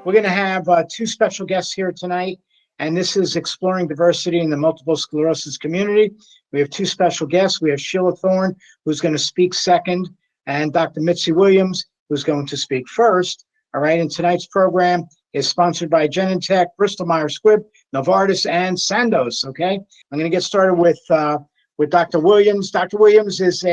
We're going to have two special guests here tonight, and this is Exploring Diversity in the Multiple Sclerosis Community. We have two special guests. We have Sheila Thorne, who's going to speak second, and Dr. Mitzi Williams, who's going to speak first. All right, and tonight's program is sponsored by Genentech, Bristol-Myers Squibb, Novartis, and Sandoz, okay? I'm going to get started with Dr. Williams. Dr. Williams is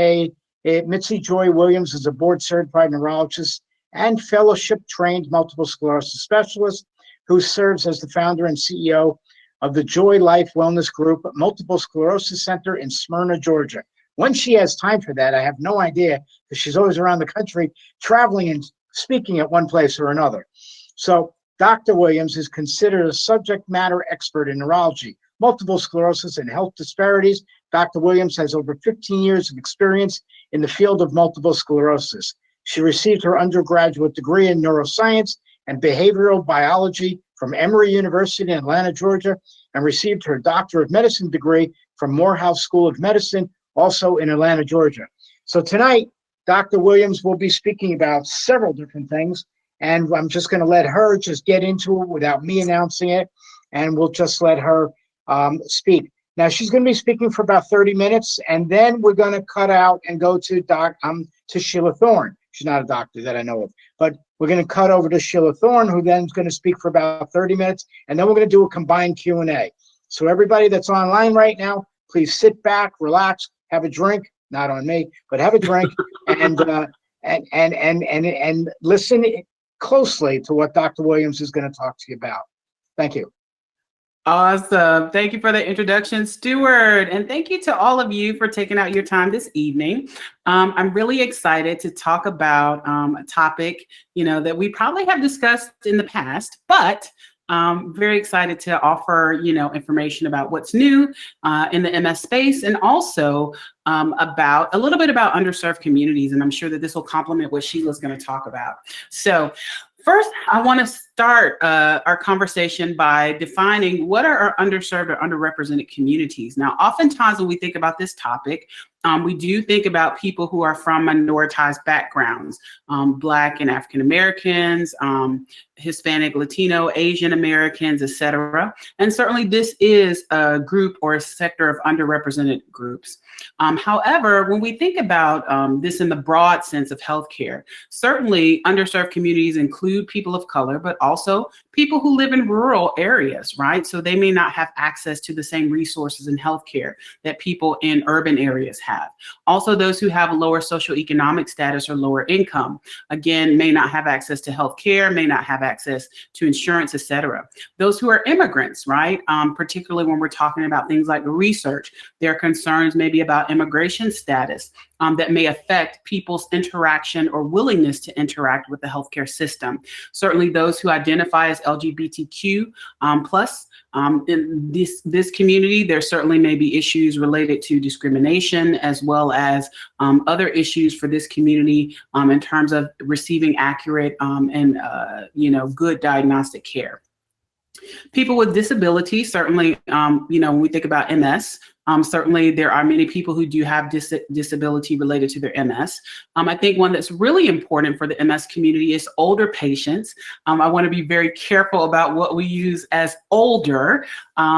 Mitzi Joy Williams is a board-certified neurologist and fellowship-trained multiple sclerosis specialist who serves as the founder and CEO of the Joy Life Wellness Group Multiple Sclerosis Center in Smyrna, Georgia. When she has time for that, I have no idea, because she's always around the country traveling and speaking at one place or another. So Dr. Williams is considered a subject matter expert in neurology, multiple sclerosis, and health disparities. Dr. Williams has over 15 years of experience in the field of multiple sclerosis. She received her undergraduate degree in neuroscience and behavioral biology from Emory University in Atlanta, Georgia, and received her Doctor of Medicine degree from Morehouse School of Medicine, also in Atlanta, Georgia. So tonight, Dr. Williams will be speaking about several different things, and I'm just going to let her just get into it without me announcing it, and we'll just let her speak. Now, she's going to be speaking for about 30 minutes, and then we're going to cut out and go to Sheila Thorne. She's not a doctor that I know of, but we're going to cut over to Sheila Thorne, who then is going to speak for about 30 minutes, and then we're going to do a combined Q&A. So everybody that's online right now, please sit back, relax, have a drink, not on me, but have a drink, and listen closely to what Dr. Williams is going to talk to you about. Thank you. Awesome. Thank you for the introduction, Stuart. And thank you to all of you for taking out your time this evening. I'm really excited to talk about a topic, that we probably have discussed in the past, but very excited to offer, information about what's new in the MS space, and also about a little bit about underserved communities. And I'm sure that this will complement what Sheila's going to talk about. So first, I want to start our conversation by defining what are our underserved or underrepresented communities. Now, oftentimes when we think about this topic, we do think about people who are from minoritized backgrounds, Black and African Americans, Hispanic, Latino, Asian Americans, etc. And certainly this is a group or a sector of underrepresented groups. However, when we think about this in the broad sense of healthcare, certainly underserved communities include people of color, but also people who live in rural areas, right? So they may not have access to the same resources in healthcare that people in urban areas have. Also, those who have a lower socioeconomic status or lower income, again, may not have access to healthcare, may not have access to insurance, etc. Those who are immigrants, right? Particularly when we're talking about things like research, there are concerns maybe about immigration status that may affect people's interaction or willingness to interact with the healthcare system. Certainly those who identify as LGBTQ plus in this community, there certainly may be issues related to discrimination, as well as other issues for this community in terms of receiving accurate and good diagnostic care. People with disabilities, certainly, when we think about MS, certainly there are many people who do have disability related to their MS. I think one that's really important for the MS community is older patients. I want to be very careful about what we use as older,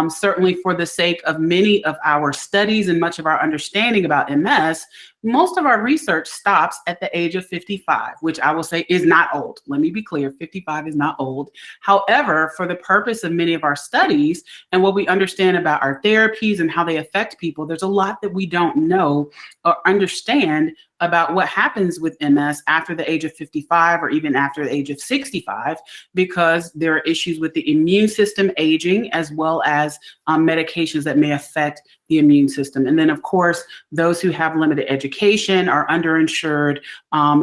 certainly for the sake of many of our studies and much of our understanding about MS. Most of our research stops at the age of 55, which I will say is not old. Let me be clear, 55 is not old. However, for the purpose of many of our studies and what we understand about our therapies and how they affect people, there's a lot that we don't know or understand about what happens with MS after the age of 55 or even after the age of 65, because there are issues with the immune system aging, as well as medications that may affect the immune system. And then, of course, those who have limited education, are underinsured,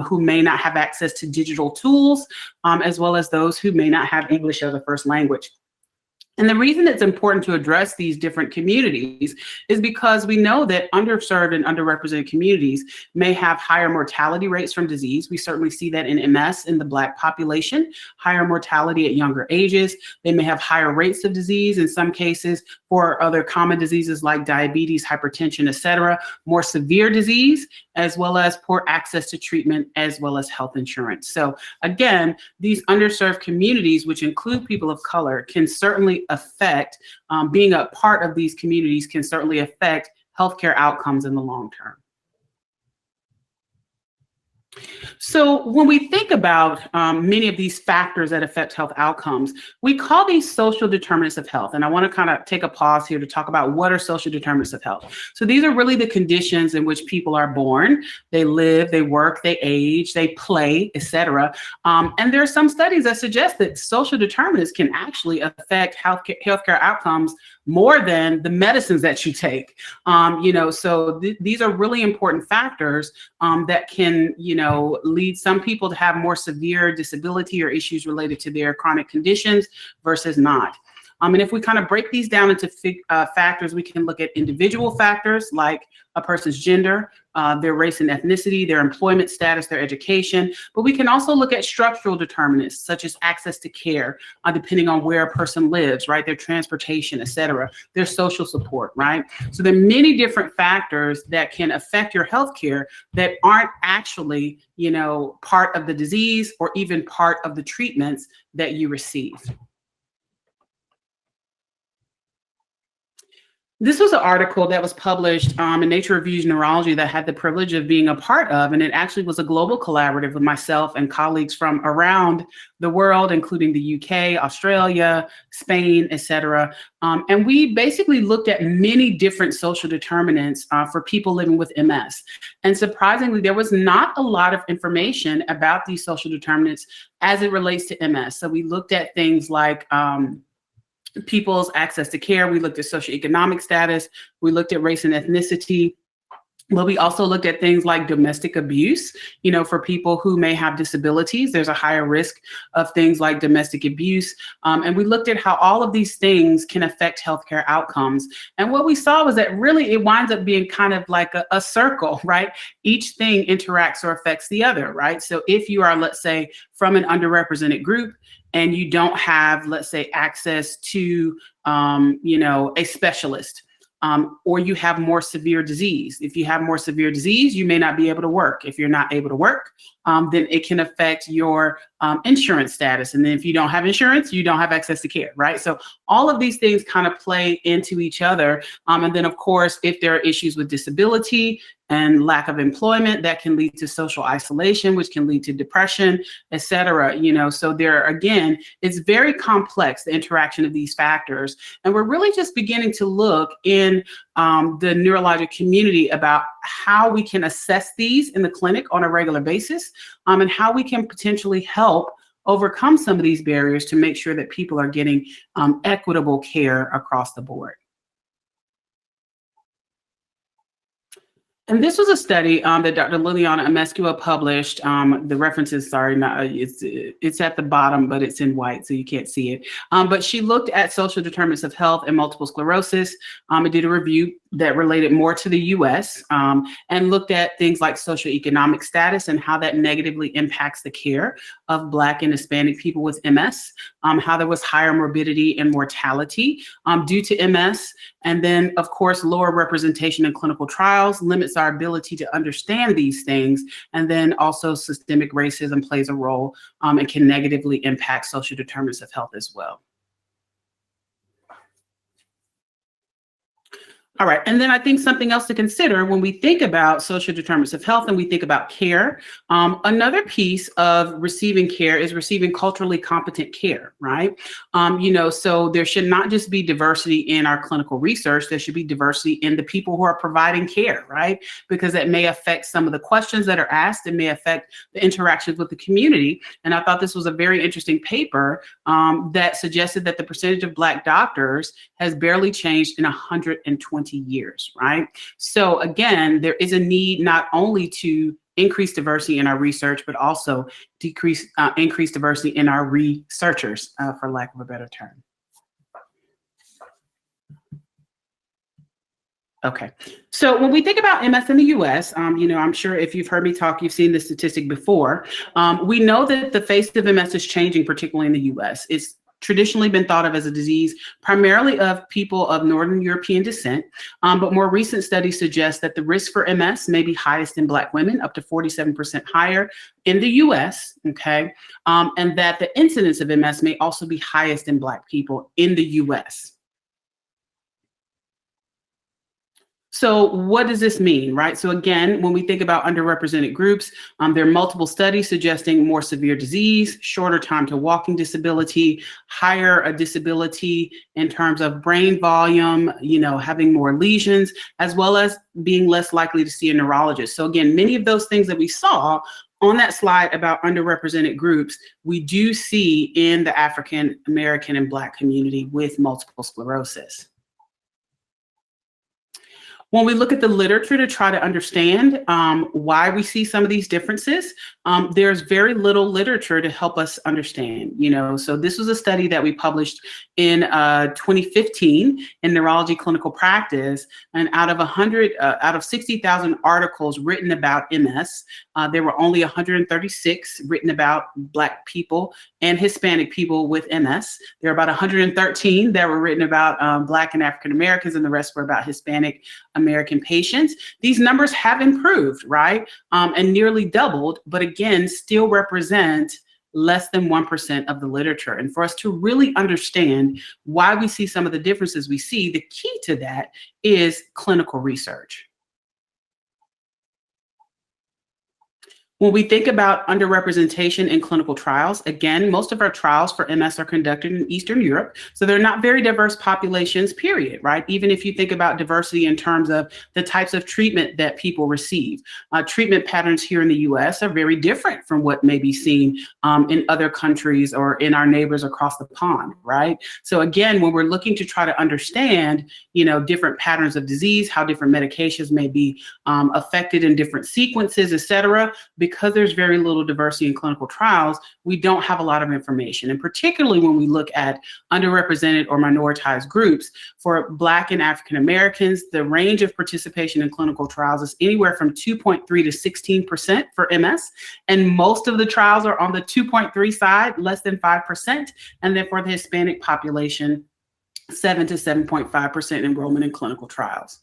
who may not have access to digital tools, as well as those who may not have English as a first language. And the reason it's important to address these different communities is because we know that underserved and underrepresented communities may have higher mortality rates from disease. We certainly see that in MS in the Black population, higher mortality at younger ages. They may have higher rates of disease in some cases for other common diseases like diabetes, hypertension, et cetera, more severe disease, as well as poor access to treatment, as well as health insurance. So again, these underserved communities, which include people of color, can certainly affect, being a part of these communities can certainly affect healthcare outcomes in the long term. So when we think about many of these factors that affect health outcomes, we call these social determinants of health. And I want to kind of take a pause here to talk about what are social determinants of health. So these are really the conditions in which people are born, they live, they work, they age, they play, etc. And there are some studies that suggest that social determinants can actually affect healthcare outcomes more than the medicines that you take. So these are really important factors that can, lead some people to have more severe disability or issues related to their chronic conditions versus not. And if we kind of break these down into factors, we can look at individual factors like a person's gender, their race and ethnicity, their employment status, their education. But we can also look at structural determinants such as access to care, depending on where a person lives, right? Their transportation, et cetera, their social support, right? So there are many different factors that can affect your healthcare that aren't actually, part of the disease or even part of the treatments that you receive. This was an article that was published in Nature Reviews Neurology that I had the privilege of being a part of, and it actually was a global collaborative with myself and colleagues from around the world, including the UK, Australia, Spain, et cetera. And we basically looked at many different social determinants for people living with MS. And surprisingly, there was not a lot of information about these social determinants as it relates to MS. So we looked at things like people's access to care. We looked at socioeconomic status. We looked at race and ethnicity. But we also looked at things like domestic abuse. For people who may have disabilities, there's a higher risk of things like domestic abuse. And we looked at how all of these things can affect healthcare outcomes. And what we saw was that really it winds up being kind of like a circle, right? Each thing interacts or affects the other, right? So if you are, let's say, from an underrepresented group, and you don't have, let's say, access to, a specialist, or you have more severe disease. If you have more severe disease, you may not be able to work. If you're not able to work, then it can affect your insurance status. And then if you don't have insurance, you don't have access to care, right? So all of these things kind of play into each other. And then, of course, if there are issues with disability and lack of employment, that can lead to social isolation, which can lead to depression, et cetera. So there, again, it's very complex, the interaction of these factors. And we're really just beginning to look in the neurologic community about how we can assess these in the clinic on a regular basis, and how we can potentially help overcome some of these barriers to make sure that people are getting equitable care across the board. And this was a study that Dr. Liliana Amescua published. The references, sorry, it's at the bottom, but it's in white, so you can't see it. But she looked at social determinants of health and multiple sclerosis. It did a review that related more to the US, and looked at things like socioeconomic status and how that negatively impacts the care of Black and Hispanic people with MS, how there was higher morbidity and mortality due to MS. And then, of course, lower representation in clinical trials limits our ability to understand these things. And then also systemic racism plays a role and can negatively impact social determinants of health as well. All right, and then I think something else to consider when we think about social determinants of health and we think about care, another piece of receiving care is receiving culturally competent care, right? So there should not just be diversity in our clinical research, there should be diversity in the people who are providing care, right? Because it may affect some of the questions that are asked, it may affect the interactions with the community. And I thought this was a very interesting paper that suggested that the percentage of Black doctors has barely changed in 120 years, right? So again, there is a need not only to increase diversity in our research, but also increase diversity in our researchers, for lack of a better term. Okay. So when we think about MS in the US, I'm sure if you've heard me talk, you've seen this statistic before. We know that the face of MS is changing, particularly in the US. It's traditionally been thought of as a disease primarily of people of Northern European descent, but more recent studies suggest that the risk for MS may be highest in Black women, up to 47% higher in the US, okay, and that the incidence of MS may also be highest in Black people in the US. So what does this mean, right? So again, when we think about underrepresented groups, there are multiple studies suggesting more severe disease, shorter time to walking disability, higher disability in terms of brain volume, having more lesions, as well as being less likely to see a neurologist. So again, many of those things that we saw on that slide about underrepresented groups, we do see in the African American and Black community with multiple sclerosis. When we look at the literature to try to understand why we see some of these differences, there's very little literature to help us understand, So this was a study that we published in 2015 in Neurology Clinical Practice, and out of 60,000 articles written about MS, there were only 136 written about Black people and Hispanic people with MS. There were about 113 that were written about Black and African Americans, and the rest were about Hispanic American patients. These numbers have improved, right? And nearly doubled, but again, still represent less than 1% of the literature. And for us to really understand why we see some of the differences we see, the key to that is clinical research. When we think about underrepresentation in clinical trials, again, most of our trials for MS are conducted in Eastern Europe, so they're not very diverse populations, period, right? Even if you think about diversity in terms of the types of treatment that people receive. Treatment patterns here in the US are very different from what may be seen in other countries or in our neighbors across the pond, right? So again, when we're looking to try to understand, different patterns of disease, how different medications may be affected in different sequences, et cetera, because there's very little diversity in clinical trials, we don't have a lot of information. And particularly when we look at underrepresented or minoritized groups, for Black and African Americans, the range of participation in clinical trials is anywhere from 2.3 to 16% for MS. And most of the trials are on the 2.3 side, less than 5%. And then for the Hispanic population, 7 to 7.5% enrollment in clinical trials.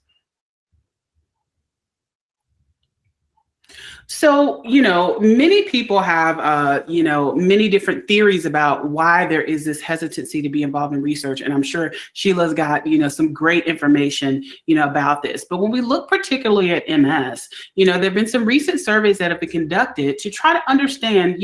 So, many people have, many different theories about why there is this hesitancy to be involved in research. And I'm sure Sheila's got, some great information, about this. But when we look particularly at MS, there have been some recent surveys that have been conducted to try to understand,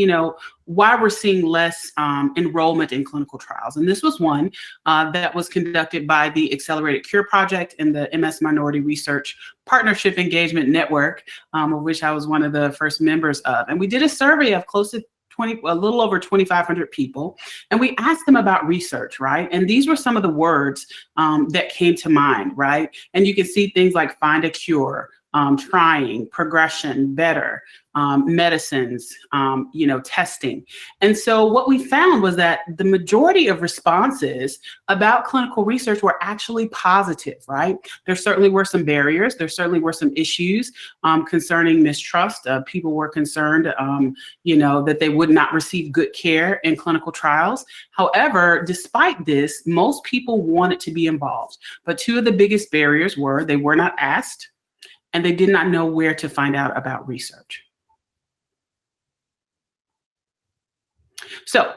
why we're seeing less enrollment in clinical trials. And this was one that was conducted by the Accelerated Cure Project and the MS Minority Research Partnership Engagement Network, of which I was one of the first members of. And we did a survey of close to a little over 2,500 people, and we asked them about research, right? And these were some of the words that came to mind, right? And you can see things like find a cure, trying, progression, better, medicines, testing. And so what we found was that the majority of responses about clinical research were actually positive, right? There certainly were some barriers. There certainly were some issues concerning mistrust. People were concerned, that they would not receive good care in clinical trials. However, despite this, most people wanted to be involved. But two of the biggest barriers were they were not asked, and they did not know where to find out about research. So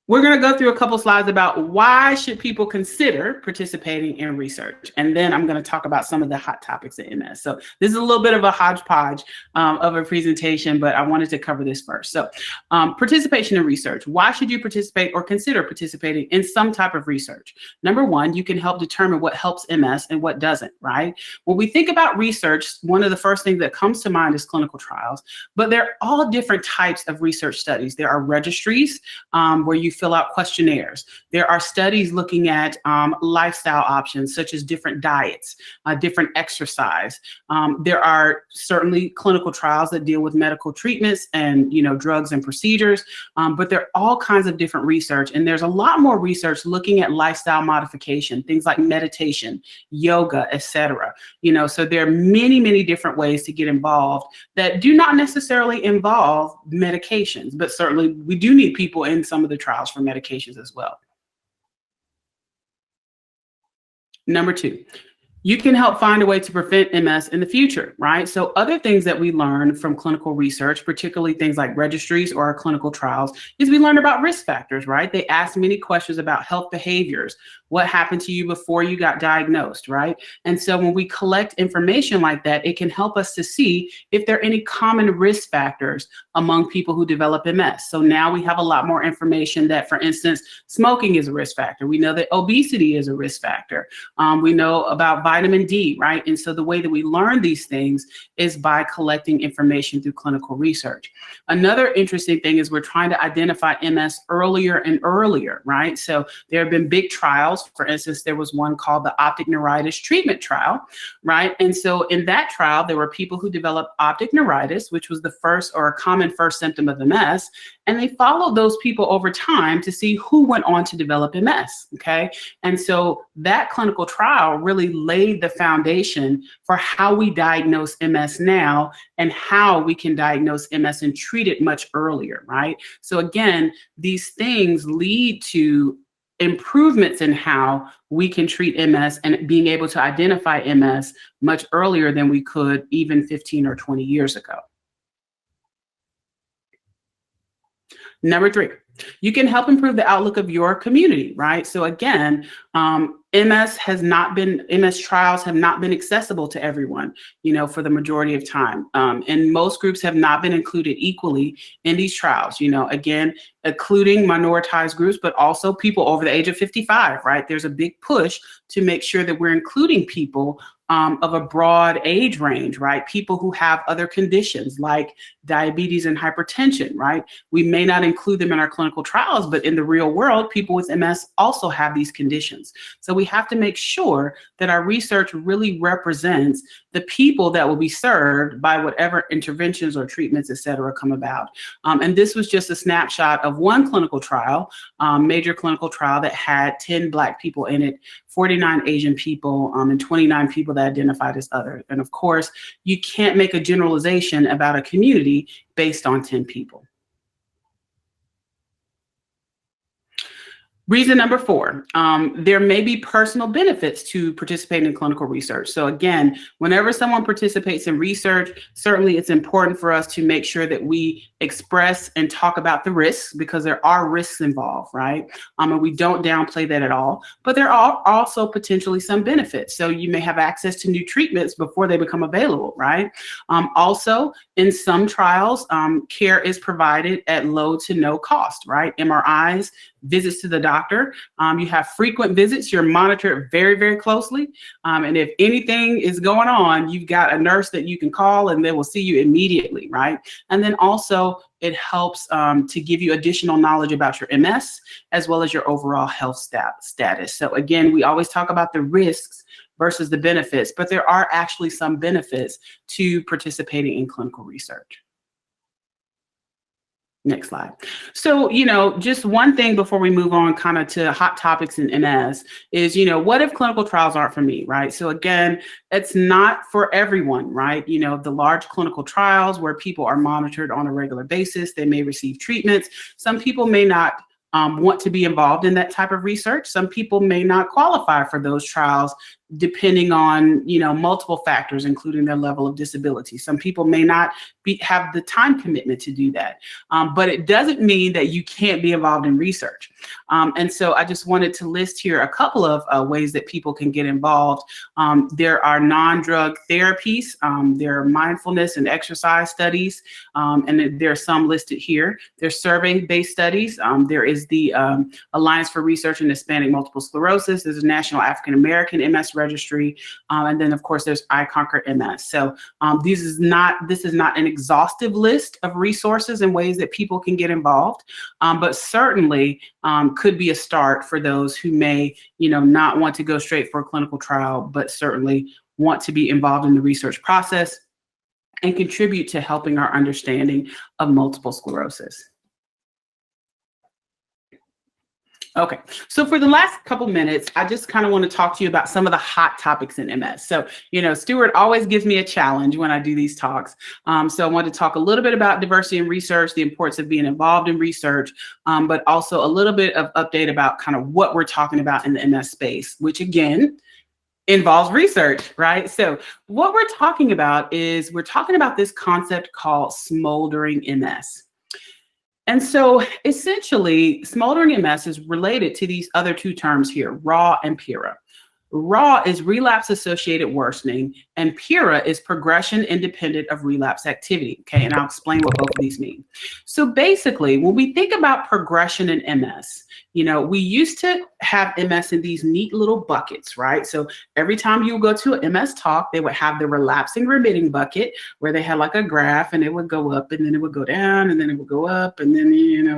we're going to go through a couple slides about why should people consider participating in research. And then I'm going to talk about some of the hot topics of MS. So this is a little bit of a hodgepodge of a presentation, but I wanted to cover this first. So participation in research. Why should you participate or consider participating in some type of research? Number one, you can help determine what helps MS and what doesn't, right? When we think about research, one of the first things that comes to mind is clinical trials, but there are all different types of research studies. There are registries where you fill out questionnaires. There are studies looking at lifestyle options, such as different diets, different exercise. There are certainly clinical trials that deal with medical treatments and, drugs and procedures, but there are all kinds of different research. And there's a lot more research looking at lifestyle modification, things like meditation, yoga, etc. So there are many, many different ways to get involved that do not necessarily involve medications, but certainly we do need people in some of the trials for medications as well. Number 2, you can help find a way to prevent MS in the future, right? So other things that we learn from clinical research, particularly things like registries or our clinical trials, is we learn about risk factors, right? They ask many questions about health behaviors, what happened to you before you got diagnosed, right? And so when we collect information like that, it can help us to see if there are any common risk factors among people who develop MS. So now we have a lot more information that, for instance, smoking is a risk factor. We know that obesity is a risk factor. We know about vitamin D, right? And so the way that we learn these things is by collecting information through clinical research. Another interesting thing is we're trying to identify MS earlier and earlier, right? So there have been big trials. For instance, there was one called the optic neuritis treatment trial, right? And so in that trial, there were people who developed optic neuritis, which was the first or a common first symptom of MS. And they followed those people over time to see who went on to develop MS, okay? And so that clinical trial really laid the foundation for how we diagnose MS now and how we can diagnose MS and treat it much earlier, right? So again, these things lead to improvements in how we can treat MS and being able to identify MS much earlier than we could even 15 or 20 years ago. Number 3, you can help improve the outlook of your community, right? So again, MS trials have not been accessible to everyone, for the majority of time. And most groups have not been included equally in these trials, again, including minoritized groups, but also people over the age of 55, right? There's a big push to make sure that we're including people of a broad age range, right? People who have other conditions like diabetes and hypertension, right? We may not include them in our clinical trials, but in the real world, people with MS also have these conditions. So we have to make sure that our research really represents the people that will be served by whatever interventions or treatments, et cetera, come about. And this was just a snapshot of one clinical trial, major clinical trial that had 10 Black people in it, 49 Asian people, and 29 people that identified as other. And of course, you can't make a generalization about a community based on 10 people. Reason number 4, there may be personal benefits to participating in clinical research. So again, whenever someone participates in research, certainly it's important for us to make sure that we express and talk about the risks, because there are risks involved, right? And we don't downplay that at all, but there are also potentially some benefits. So you may have access to new treatments before they become available, right? Also, in some trials, care is provided at low to no cost, right? MRIs, visits to the doctor. You have frequent visits. You're monitored very, very closely. And if anything is going on, you've got a nurse that you can call and they will see you immediately, right? And then also it helps to give you additional knowledge about your MS as well as your overall health status. So again, we always talk about the risks versus the benefits, but there are actually some benefits to participating in clinical research. Next slide. So, just one thing before we move on kind of to hot topics in MS is, what if clinical trials aren't for me, right? So again, it's not for everyone, right? The large clinical trials where people are monitored on a regular basis, they may receive treatments. Some people may not want to be involved in that type of research. Some people may not qualify for those trials depending on, multiple factors, including their level of disability. Some people may not have the time commitment to do that. But it doesn't mean that you can't be involved in research. And so I just wanted to list here a couple of ways that people can get involved. There are non-drug therapies. There are mindfulness and exercise studies. And there are some listed here. There's survey-based studies. There is the Alliance for Research in Hispanic Multiple Sclerosis. There's a National African American MS relapse registry. And then of course there's iConquer-MS. So this is not an exhaustive list of resources and ways that people can get involved, but certainly could be a start for those who may, not want to go straight for a clinical trial, but certainly want to be involved in the research process and contribute to helping our understanding of multiple sclerosis. Okay, so for the last couple minutes, I just kind of want to talk to you about some of the hot topics in MS. So, Stuart always gives me a challenge when I do these talks. So I want to talk a little bit about diversity in research, the importance of being involved in research, but also a little bit of update about kind of what we're talking about in the MS space, which again, involves research, right? So what we're talking about is we're talking about this concept called smoldering MS. And so essentially, smoldering MS is related to these other two terms here, RAW and PIRA. RAW is relapse-associated worsening, and PIRA is progression independent of relapse activity, okay? And I'll explain what both of these mean. So basically, when we think about progression in MS, we used to have MS in these neat little buckets, right? So every time you go to an MS talk, they would have the relapsing remitting bucket where they had like a graph and it would go up and then it would go down and then it would go up and then,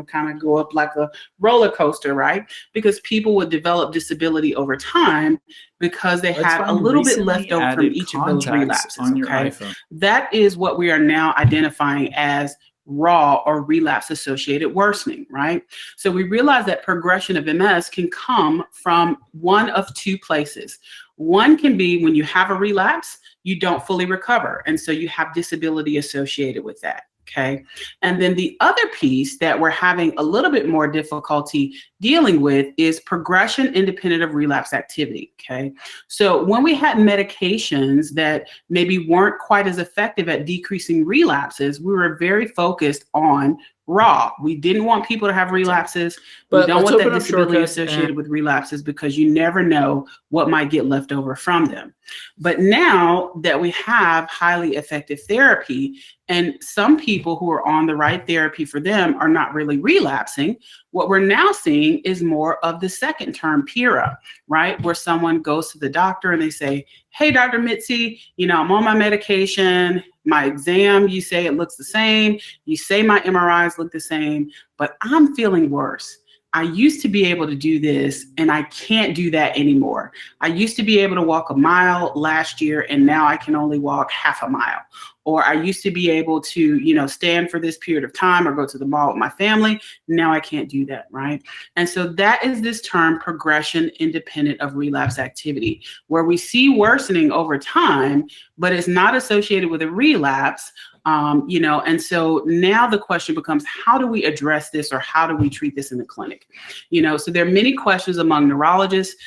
kind of go up like a roller coaster, right? Because people would develop disability over time because they had a little bit left over from each of those relapses, okay? That is what we are now identifying as RAW or relapse associated worsening, right? So we realize that progression of MS can come from one of two places. One can be when you have a relapse, you don't fully recover. And so you have disability associated with that. Okay. And then the other piece that we're having a little bit more difficulty dealing with is progression independent of relapse activity. Okay. So when we had medications that maybe weren't quite as effective at decreasing relapses, we were very focused on RAW. We didn't want people to have relapses. We don't want that disability associated with relapses because you never know what might get left over from them. But now that we have highly effective therapy, and some people who are on the right therapy for them are not really relapsing, what we're now seeing is more of the second term, PIRA, right? Where someone goes to the doctor and they say, hey, Dr. Mitzi, I'm on my medication. My exam, you say it looks the same. You say my MRIs look the same, but I'm feeling worse. I used to be able to do this and I can't do that anymore. I used to be able to walk a mile last year and now I can only walk half a mile. Or I used to be able to, stand for this period of time or go to the mall with my family. Now I can't do that, right? And so that is this term, progression independent of relapse activity, where we see worsening over time, but it's not associated with a relapse. And so now the question becomes, how do we address this or how do we treat this in the clinic? So there are many questions among neurologists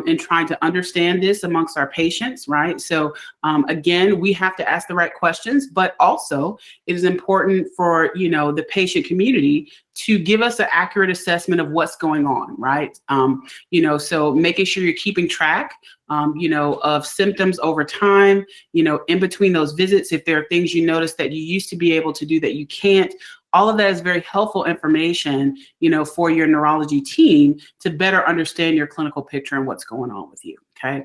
in trying to understand this amongst our patients, right? So again, we have to ask the right questions, but also it is important for, the patient community to give us an accurate assessment of what's going on, right? So making sure you're keeping track, of symptoms over time, in between those visits, if there are things you notice that you used to be able to do that you can't, all of that is very helpful information, for your neurology team to better understand your clinical picture and what's going on with you, okay?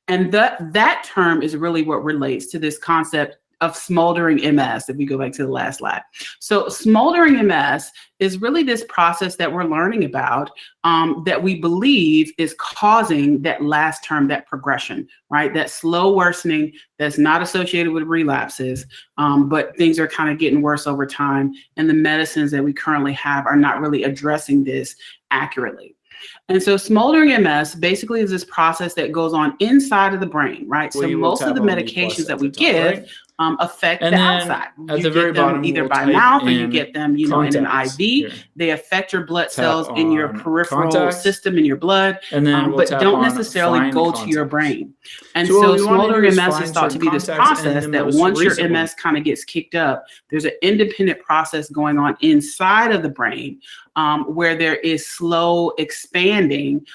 And that term is really what relates to this concept of smoldering MS, if we go back to the last slide. So smoldering MS is really this process that we're learning about that we believe is causing that last term, that progression, right? That slow worsening that's not associated with relapses, but things are kind of getting worse over time. And the medicines that we currently have are not really addressing this accurately. And so smoldering MS basically is this process that goes on inside of the brain, right? So most of the medications that we give affect the outside. At You the very get them bottom, either we'll by type mouth or in you get them, in an IV. here. They affect your blood Tap cells in your on peripheral contacts, system in your blood, and then we'll but tap don't on necessarily find go to your contacts. brain. And So what so we wanna do smoldering is MS find is thought to be this certain contacts process and the that most once your recent one. MS kind of gets kicked up, there's an independent process going on inside of the brain where there is slow expanding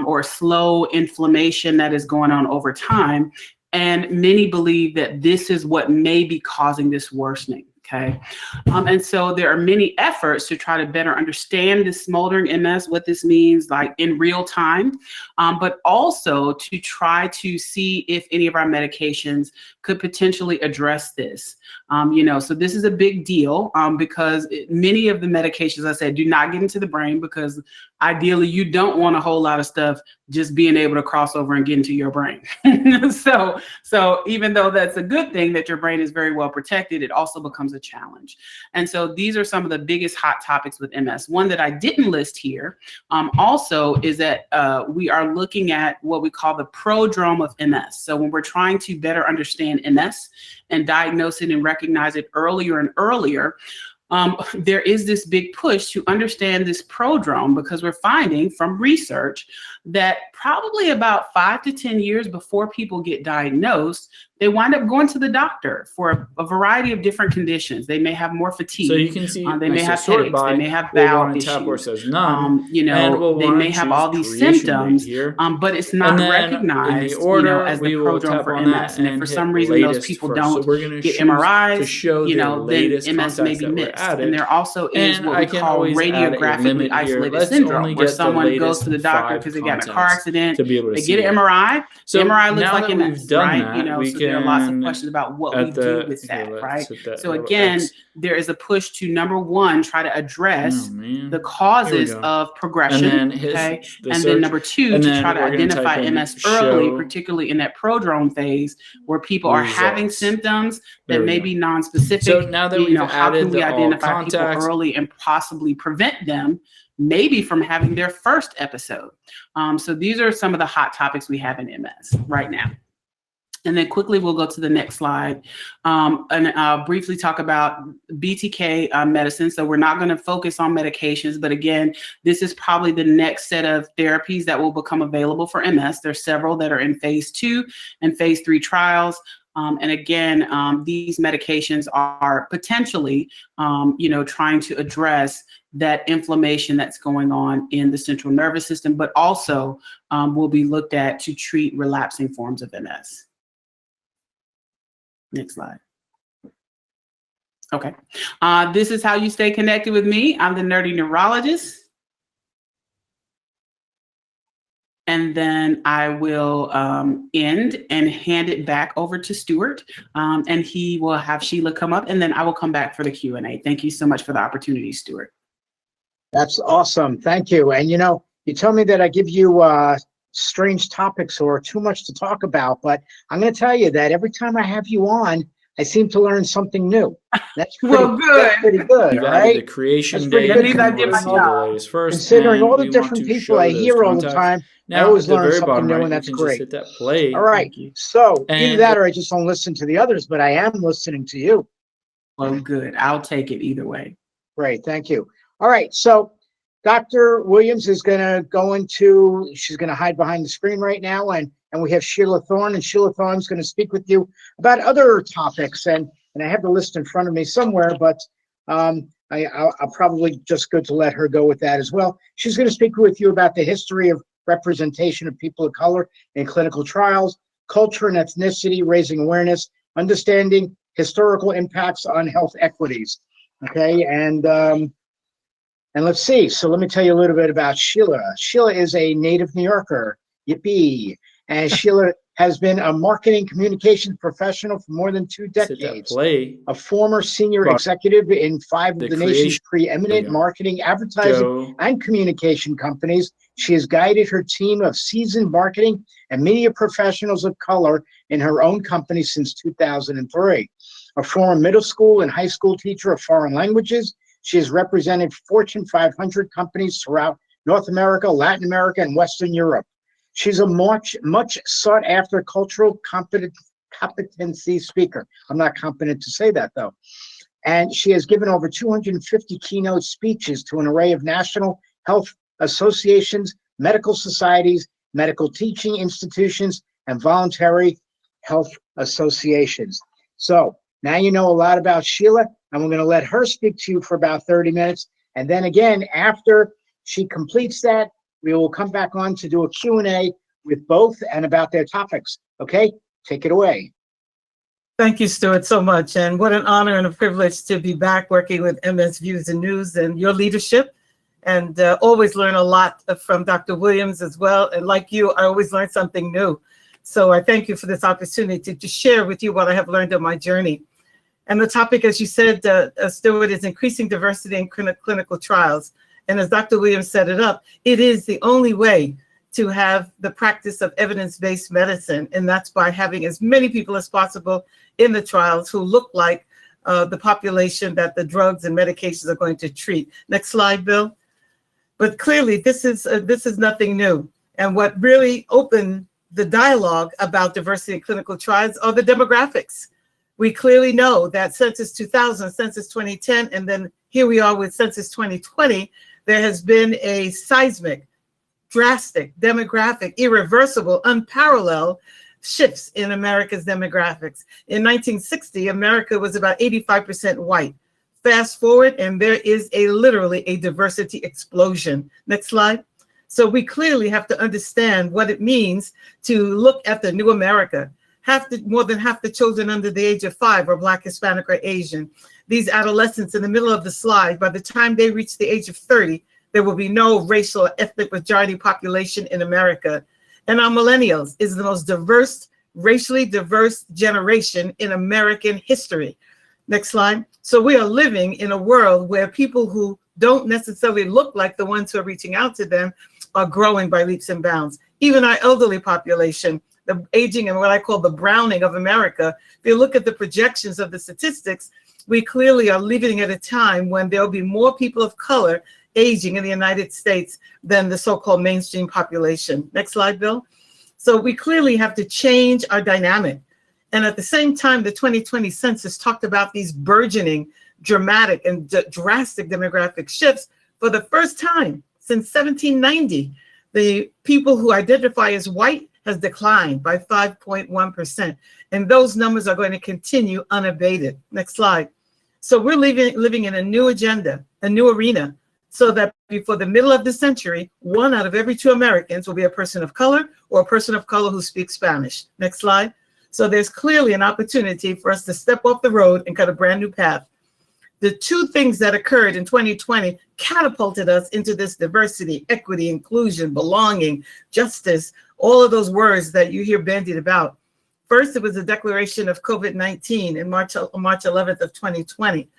or slow inflammation that is going on over time. And many believe that this is what may be causing this worsening, Okay. And so there are many efforts to try to better understand this smoldering MS, what this means like in real time, but also to try to see if any of our medications could potentially address this. So this is a big deal because many of the medications, I said, do not get into the brain because ideally you don't want a whole lot of stuff just being able to cross over and get into your brain. So even though that's a good thing that your brain is very well protected, it also becomes a challenge. And so these are some of the biggest hot topics with MS. One that I didn't list here also is that we are looking at what we call the prodrome of MS. So when we're trying to better understand MS and diagnose it and recognize it earlier and earlier, there is this big push to understand this prodrome because we're finding from research that probably about 5 to 10 years before people get diagnosed, they wind up going to the doctor for a variety of different conditions. They may have more fatigue. So you can see they may have headaches. They may have bowel issues. Says none, they may have all these symptoms, but it's not recognized, as the prodrome for MS. And if for some reason those people don't get MRIs, then MS may be missed. And there also is what we call radiographically isolated syndrome, where someone goes to the doctor because they got in a car accident, they get an MRI. So the MRI looks like MS, right? So there are lots of questions about what we do with that, right? So again, there is a push to, number one, try to address the causes of progression, okay? And then number two, to try to identify MS early, particularly in that prodrome phase where people are having symptoms that may be non-specific. So now that we've how added can we identify people early and possibly prevent them maybe from having their first episode? So these are some of the hot topics we have in MS right now. And then quickly, we'll go to the next slide and I'll briefly talk about BTK medicine. So we're not going to focus on medications, but again, this is probably the next set of therapies that will become available for MS. There's several that are in phase 2 and phase 3 trials. And again, these medications are potentially, trying to address that inflammation that's going on in the central nervous system, but also will be looked at to treat relapsing forms of MS. Next slide. Okay. This is how you stay connected with me. I'm the nerdy neurologist. And then I will end and hand it back over to Stuart. And he will have Sheila come up, and then I will come back for the Q&A. Thank you so much for the opportunity, Stuart. That's awesome. Thank you. And you tell me that I give you strange topics or too much to talk about, but I'm going to tell you that every time I have you on, I seem to learn something new. That's pretty, well, good. That's pretty good. You've all added right? the creation That's date. I did my job. Considering all the different people I hear all the time, I always learn something new, and that's great. Hit that play. All right. So either that or I just don't listen to the others, but I am listening to you. Well, good. I'll take it either way. Great. Thank you. All right. So Dr. Williams is going to she's going to hide behind the screen right now, and we have Sheila Thorne, and Sheila Thorne is going to speak with you about other topics, and I have the list in front of me somewhere, but I'll probably just go to let her go with that as well. She's going to speak with you about the history of representation of people of color in clinical trials, culture and ethnicity, raising awareness, understanding historical impacts on health equities. Okay, and let's see. So let me tell you a little bit about Sheila. Sheila is a native New Yorker. Yippee. And Sheila has been a marketing communications professional for more than 2 decades. A former senior executive in 5 of the nation's preeminent marketing, advertising, and communication companies. She has guided her team of seasoned marketing and media professionals of color in her own company since 2003. A former middle school and high school teacher of foreign languages, she has represented Fortune 500 companies throughout North America, Latin America, and Western Europe. She's a much sought after cultural competency speaker. I'm not competent to say that though. And she has given over 250 keynote speeches to an array of national health associations, medical societies, medical teaching institutions, and voluntary health associations. So now you know a lot about Sheila, and we're going to let her speak to you for about 30 minutes. And then again, after she completes that, we will come back on to do a Q&A with both and about their topics. Okay, take it away. Thank you, Stuart, so much. And what an honor and a privilege to be back working with MS Views and News and your leadership. And always learn a lot from Dr. Williams as well. And like you, I always learn something new. So I thank you for this opportunity to share with you what I have learned on my journey. And the topic, as you said, Stuart, is increasing diversity in clinical trials. And as Dr. Williams set it up, it is the only way to have the practice of evidence-based medicine. And that's by having as many people as possible in the trials who look like the population that the drugs and medications are going to treat. Next slide, Bill. But clearly, this is nothing new. And what really opened the dialogue about diversity in clinical trials are the demographics. We clearly know that Census 2000, Census 2010, and then here we are with Census 2020, there has been a seismic, drastic, demographic, irreversible, unparalleled shifts in America's demographics. In 1960, America was about 85% white. Fast forward, and there is literally a diversity explosion. Next slide. So we clearly have to understand what it means to look at the new America. More than half the children under the age of 5 are Black, Hispanic, or Asian. These adolescents in the middle of the slide, by the time they reach the age of 30, there will be no racial or ethnic majority population in America. And our millennials is the most diverse, racially diverse generation in American history. Next slide. So we are living in a world where people who don't necessarily look like the ones who are reaching out to them are growing by leaps and bounds. Even our elderly population, the aging and what I call the browning of America, if you look at the projections of the statistics, we clearly are living at a time when there'll be more people of color aging in the United States than the so-called mainstream population. Next slide, Bill. So we clearly have to change our dynamic. And at the same time, the 2020 census talked about these burgeoning, dramatic, and drastic demographic shifts. For the first time since 1790, the people who identify as white has declined by 5.1%. And those numbers are going to continue unabated. Next slide. So we're living in a new agenda, a new arena, so that before the middle of the century, 1 out of every 2 Americans will be a person of color or a person of color who speaks Spanish. Next slide. So there's clearly an opportunity for us to step off the road and cut a brand new path. The 2 things that occurred in 2020 catapulted us into this diversity, equity, inclusion, belonging, justice, all of those words that you hear bandied about. First, it was the declaration of COVID-19 in March 11th of 2020.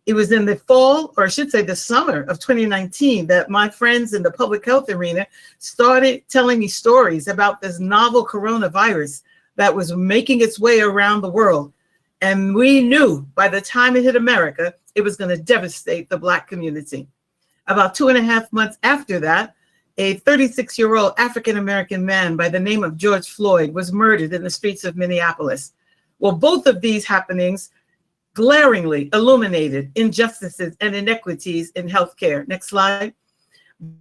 It was in the fall, or I should say the summer of 2019, that my friends in the public health arena started telling me stories about this novel coronavirus that was making its way around the world. And we knew by the time it hit America, it was going to devastate the Black community. About 2.5 months after that, a 36-year-old African-American man by the name of George Floyd was murdered in the streets of Minneapolis. Well, both of these happenings glaringly illuminated injustices and inequities in healthcare. Next slide.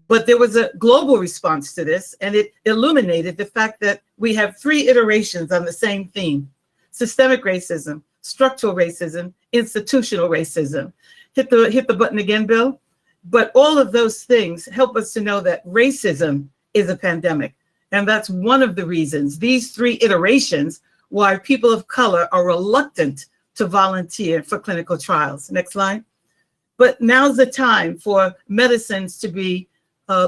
But there was a global response to this, and it illuminated the fact that we have 3 iterations on the same theme: systemic racism, structural racism, institutional racism. Hit the button again, Bill. But all of those things help us to know that racism is a pandemic. And that's one of the reasons, these 3 iterations, why people of color are reluctant to volunteer for clinical trials. Next slide. But now's the time for medicines to be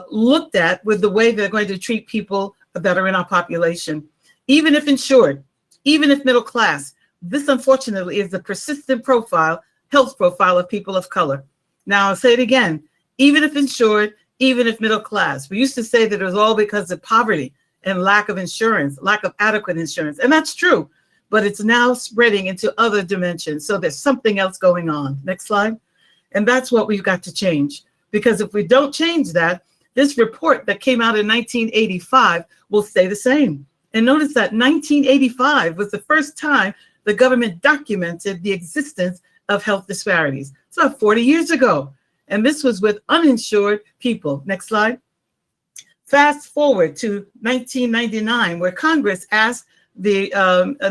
looked at with the way they're going to treat people that are in our population. Even if insured, even if middle class, this unfortunately is the persistent health profile of people of color. Now I'll say it again, even if insured, even if middle class. We used to say that it was all because of poverty and lack of insurance, lack of adequate insurance. And that's true, but it's now spreading into other dimensions. So there's something else going on. Next slide. And that's what we've got to change. Because if we don't change that, this report that came out in 1985 will stay the same. And notice that 1985 was the first time the government documented the existence of health disparities. It's about 40 years ago. And this was with uninsured people. Next slide. Fast forward to 1999, where Congress asked the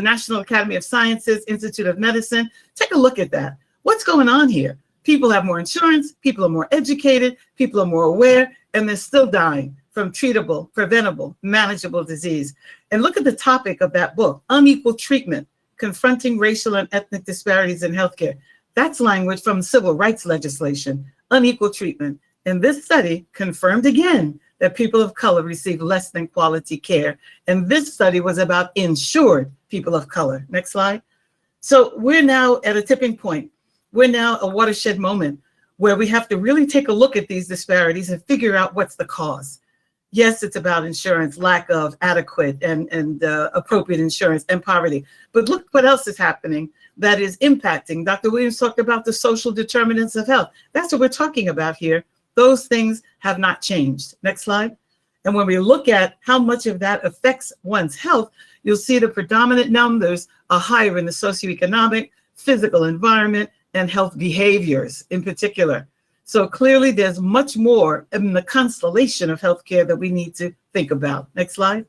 National Academy of Sciences, Institute of Medicine, take a look at that. What's going on here? People have more insurance, people are more educated, people are more aware, and they're still dying from treatable, preventable, manageable disease. And look at the topic of that book, unequal treatment Confronting Racial and Ethnic Disparities in Healthcare. That's language from civil rights legislation, unequal treatment. And this study confirmed again that people of color receive less than quality care. And this study was about insured people of color. Next slide. So we're now at a tipping point. We're now a watershed moment where we have to really take a look at these disparities and figure out what's the cause. Yes, it's about insurance, lack of adequate and appropriate insurance, and poverty. But look what else is happening that is impacting. Dr. Williams talked about the social determinants of health. That's what we're talking about here. Those things have not changed. Next slide. And when we look at how much of that affects one's health, you'll see the predominant numbers are higher in the socioeconomic, physical environment, and health behaviors in particular. So clearly there's much more in the constellation of healthcare that we need to think about. Next slide.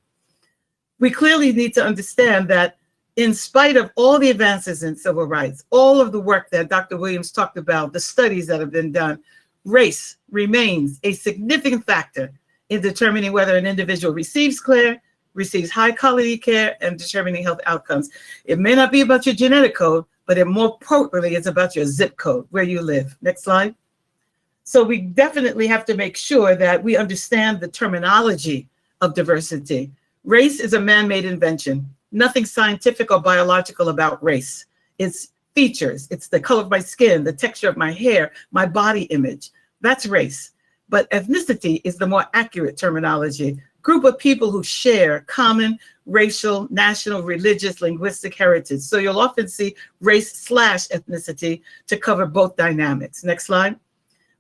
We clearly need to understand that in spite of all the advances in civil rights, all of the work that Dr. Williams talked about, the studies that have been done, race remains a significant factor in determining whether an individual receives high quality care and determining health outcomes. It may not be about your genetic code, but it more appropriately is about your zip code, where you live. Next slide. So we definitely have to make sure that we understand the terminology of diversity. Race is a man-made invention. Nothing scientific or biological about race. It's features. It's the color of my skin, the texture of my hair, my body image. That's race. But ethnicity is the more accurate terminology. Group of people who share common racial, national, religious, linguistic heritage. So you'll often see race/ethnicity to cover both dynamics. Next slide.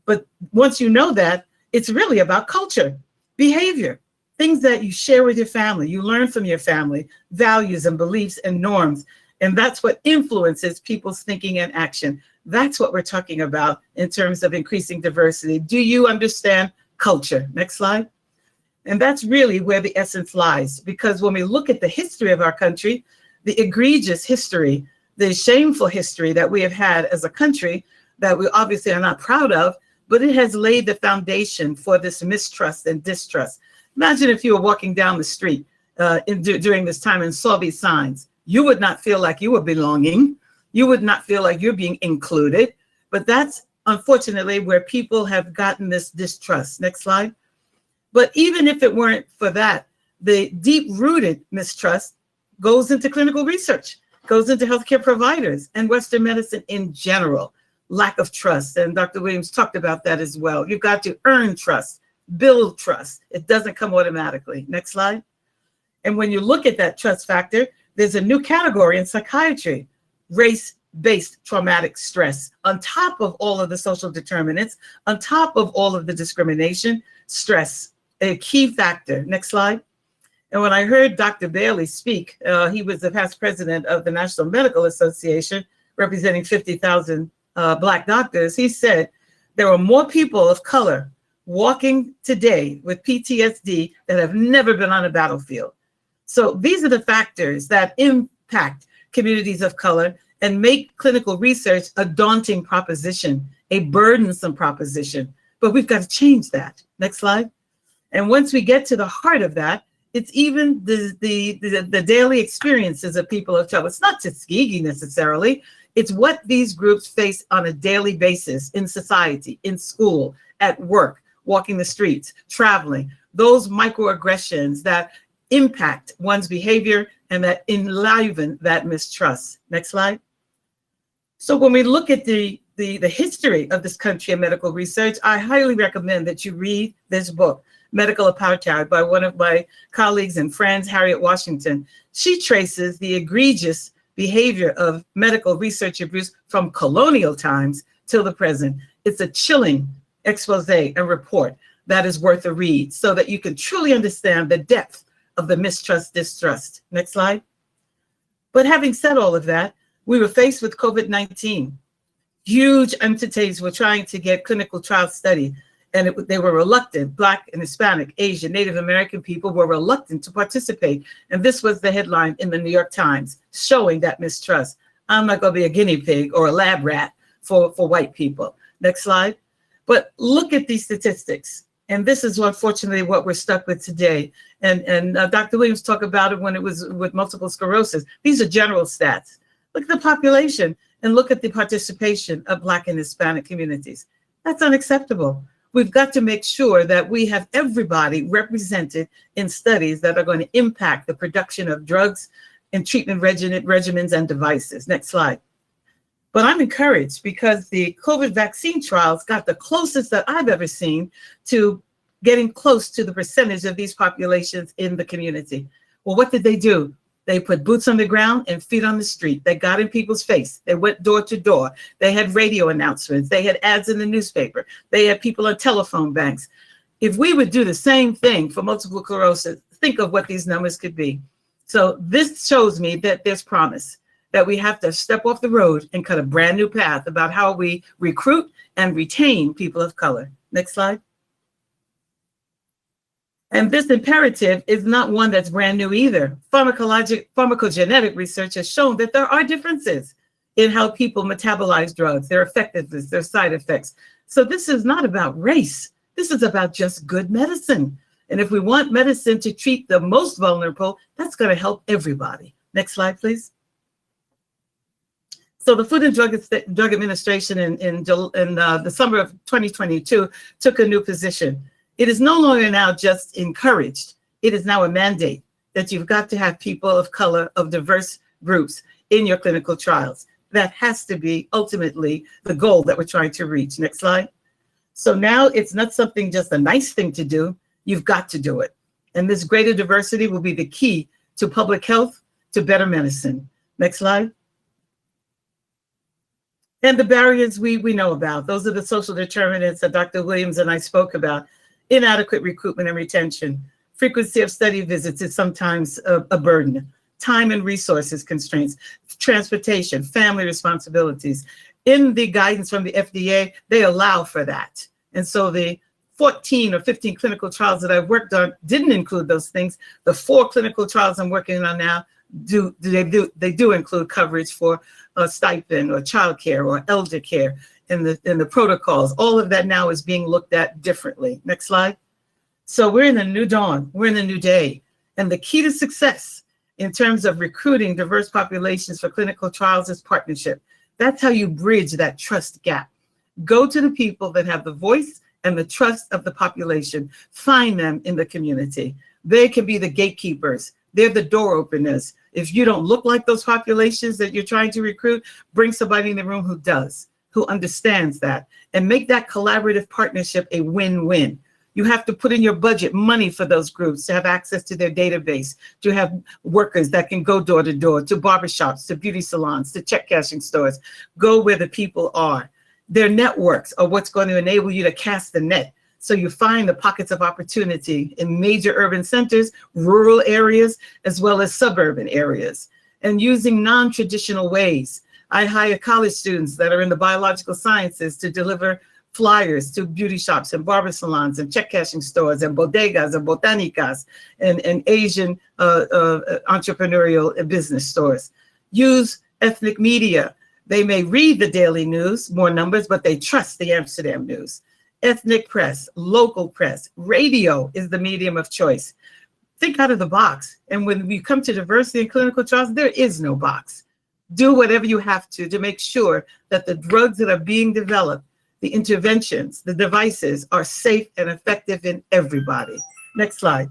But once you know that, it's really about culture, behavior, things that you share with your family, you learn from your family, values and beliefs and norms. And that's what influences people's thinking and action. That's what we're talking about in terms of increasing diversity. Do you understand culture? Next slide. And that's really where the essence lies, because when we look at the history of our country, the egregious history, the shameful history that we have had as a country that we obviously are not proud of, but it has laid the foundation for this mistrust and distrust. Imagine if you were walking down the street during this time and saw these signs. You would not feel like you were belonging. You would not feel like you're being included. But that's unfortunately where people have gotten this distrust. Next slide. But even if it weren't for that, the deep-rooted mistrust goes into clinical research, goes into healthcare providers and Western medicine in general. Lack of trust. And Dr. Williams talked about that as well. You've got to earn trust, build trust. It doesn't come automatically. Next slide. And when you look at that trust factor, there's a new category in psychiatry, race-based traumatic stress, on top of all of the social determinants, on top of all of the discrimination, stress, a key factor. Next slide. And when I heard Dr. Bailey speak, he was the past president of the National Medical Association, representing 50,000 Black doctors. He said there are more people of color walking today with PTSD that have never been on a battlefield. So these are the factors that impact communities of color and make clinical research a daunting proposition, a burdensome proposition. But we've got to change that. Next slide. And once we get to the heart of that, it's even the daily experiences of people of color. It's not Tuskegee necessarily. It's what these groups face on a daily basis in society, in school, at work, walking the streets, traveling, those microaggressions that impact one's behavior and that enliven that mistrust. Next slide. So when we look at the history of this country and medical research, I highly recommend that you read this book, Medical Apartheid, by one of my colleagues and friends, Harriet Washington. She traces the egregious behavior of medical research abuse from colonial times till the present. It's a chilling expose and report that is worth a read so that you can truly understand the depth of the mistrust, distrust. Next slide. But having said all of that, we were faced with COVID-19. Huge entities were trying to get clinical trial study, and they were reluctant. Black and Hispanic, Asian, Native American people were reluctant to participate. And this was the headline in the New York Times, showing that mistrust. I'm not going to be a guinea pig or a lab rat for white people. Next slide. But look at these statistics. And this is unfortunately what we're stuck with today. And Dr. Williams talked about it when it was with multiple sclerosis. These are general stats. Look at the population and look at the participation of Black and Hispanic communities. That's unacceptable. We've got to make sure that we have everybody represented in studies that are going to impact the production of drugs and treatment regimens and devices. Next slide. But I'm encouraged because the COVID vaccine trials got the closest that I've ever seen to getting close to the percentage of these populations in the community. Well, what did they do? They put boots on the ground and feet on the street. They got in people's face. They went door to door. They had radio announcements. They had ads in the newspaper. They had people on telephone banks. If we would do the same thing for multiple sclerosis, think of what these numbers could be. So this shows me that there's promise, that we have to step off the road and cut a brand new path about how we recruit and retain people of color. Next slide. And this imperative is not one that's brand new either. Pharmacogenetic research has shown that there are differences in how people metabolize drugs, their effectiveness, their side effects. So this is not about race. This is about just good medicine. And if we want medicine to treat the most vulnerable, that's going to help everybody. Next slide, please. So the Food and Drug Administration in the summer of 2022 took a new position. It is no longer now just encouraged. It is now a mandate that you've got to have people of color, of diverse groups in your clinical trials. That has to be ultimately the goal that we're trying to reach. Next slide. So now it's not something just a nice thing to do. You've got to do it. And this greater diversity will be the key to public health, to better medicine. Next slide. And the barriers we know about. Those are the social determinants that Dr. Williams and I spoke about. Inadequate recruitment and retention. Frequency of study visits is sometimes a burden. Time and resources constraints. Transportation, family responsibilities. In the guidance from the FDA, they allow for that. And so the 14 or 15 clinical trials that I've worked on didn't include those things. The 4 clinical trials I'm working on now do include coverage for a stipend or childcare or elder care. In the protocols. All of that now is being looked at differently. Next slide. So we're in a new dawn. We're in a new day. And the key to success in terms of recruiting diverse populations for clinical trials is partnership. That's how you bridge that trust gap. Go to the people that have the voice and the trust of the population. Find them in the community. They can be the gatekeepers. They're the door openers. If you don't look like those populations that you're trying to recruit, bring somebody in the room who does, who understands that, and make that collaborative partnership a win-win. You have to put in your budget money for those groups to have access to their database, to have workers that can go door to door, to barbershops, to beauty salons, to check cashing stores. Go where the people are. Their networks are what's going to enable you to cast the net. So you find the pockets of opportunity in major urban centers, rural areas, as well as suburban areas, and using non-traditional ways. I hire college students that are in the biological sciences to deliver flyers to beauty shops and barber salons and check cashing stores and bodegas and botanicas and Asian entrepreneurial business stores. Use ethnic media. They may read the daily news, more numbers, but they trust the Amsterdam news. Ethnic press, local press, radio is the medium of choice. Think out of the box. And when we come to diversity in clinical trials, there is no box. Do whatever you have to make sure that the drugs that are being developed, the interventions, the devices are safe and effective in everybody. Next slide.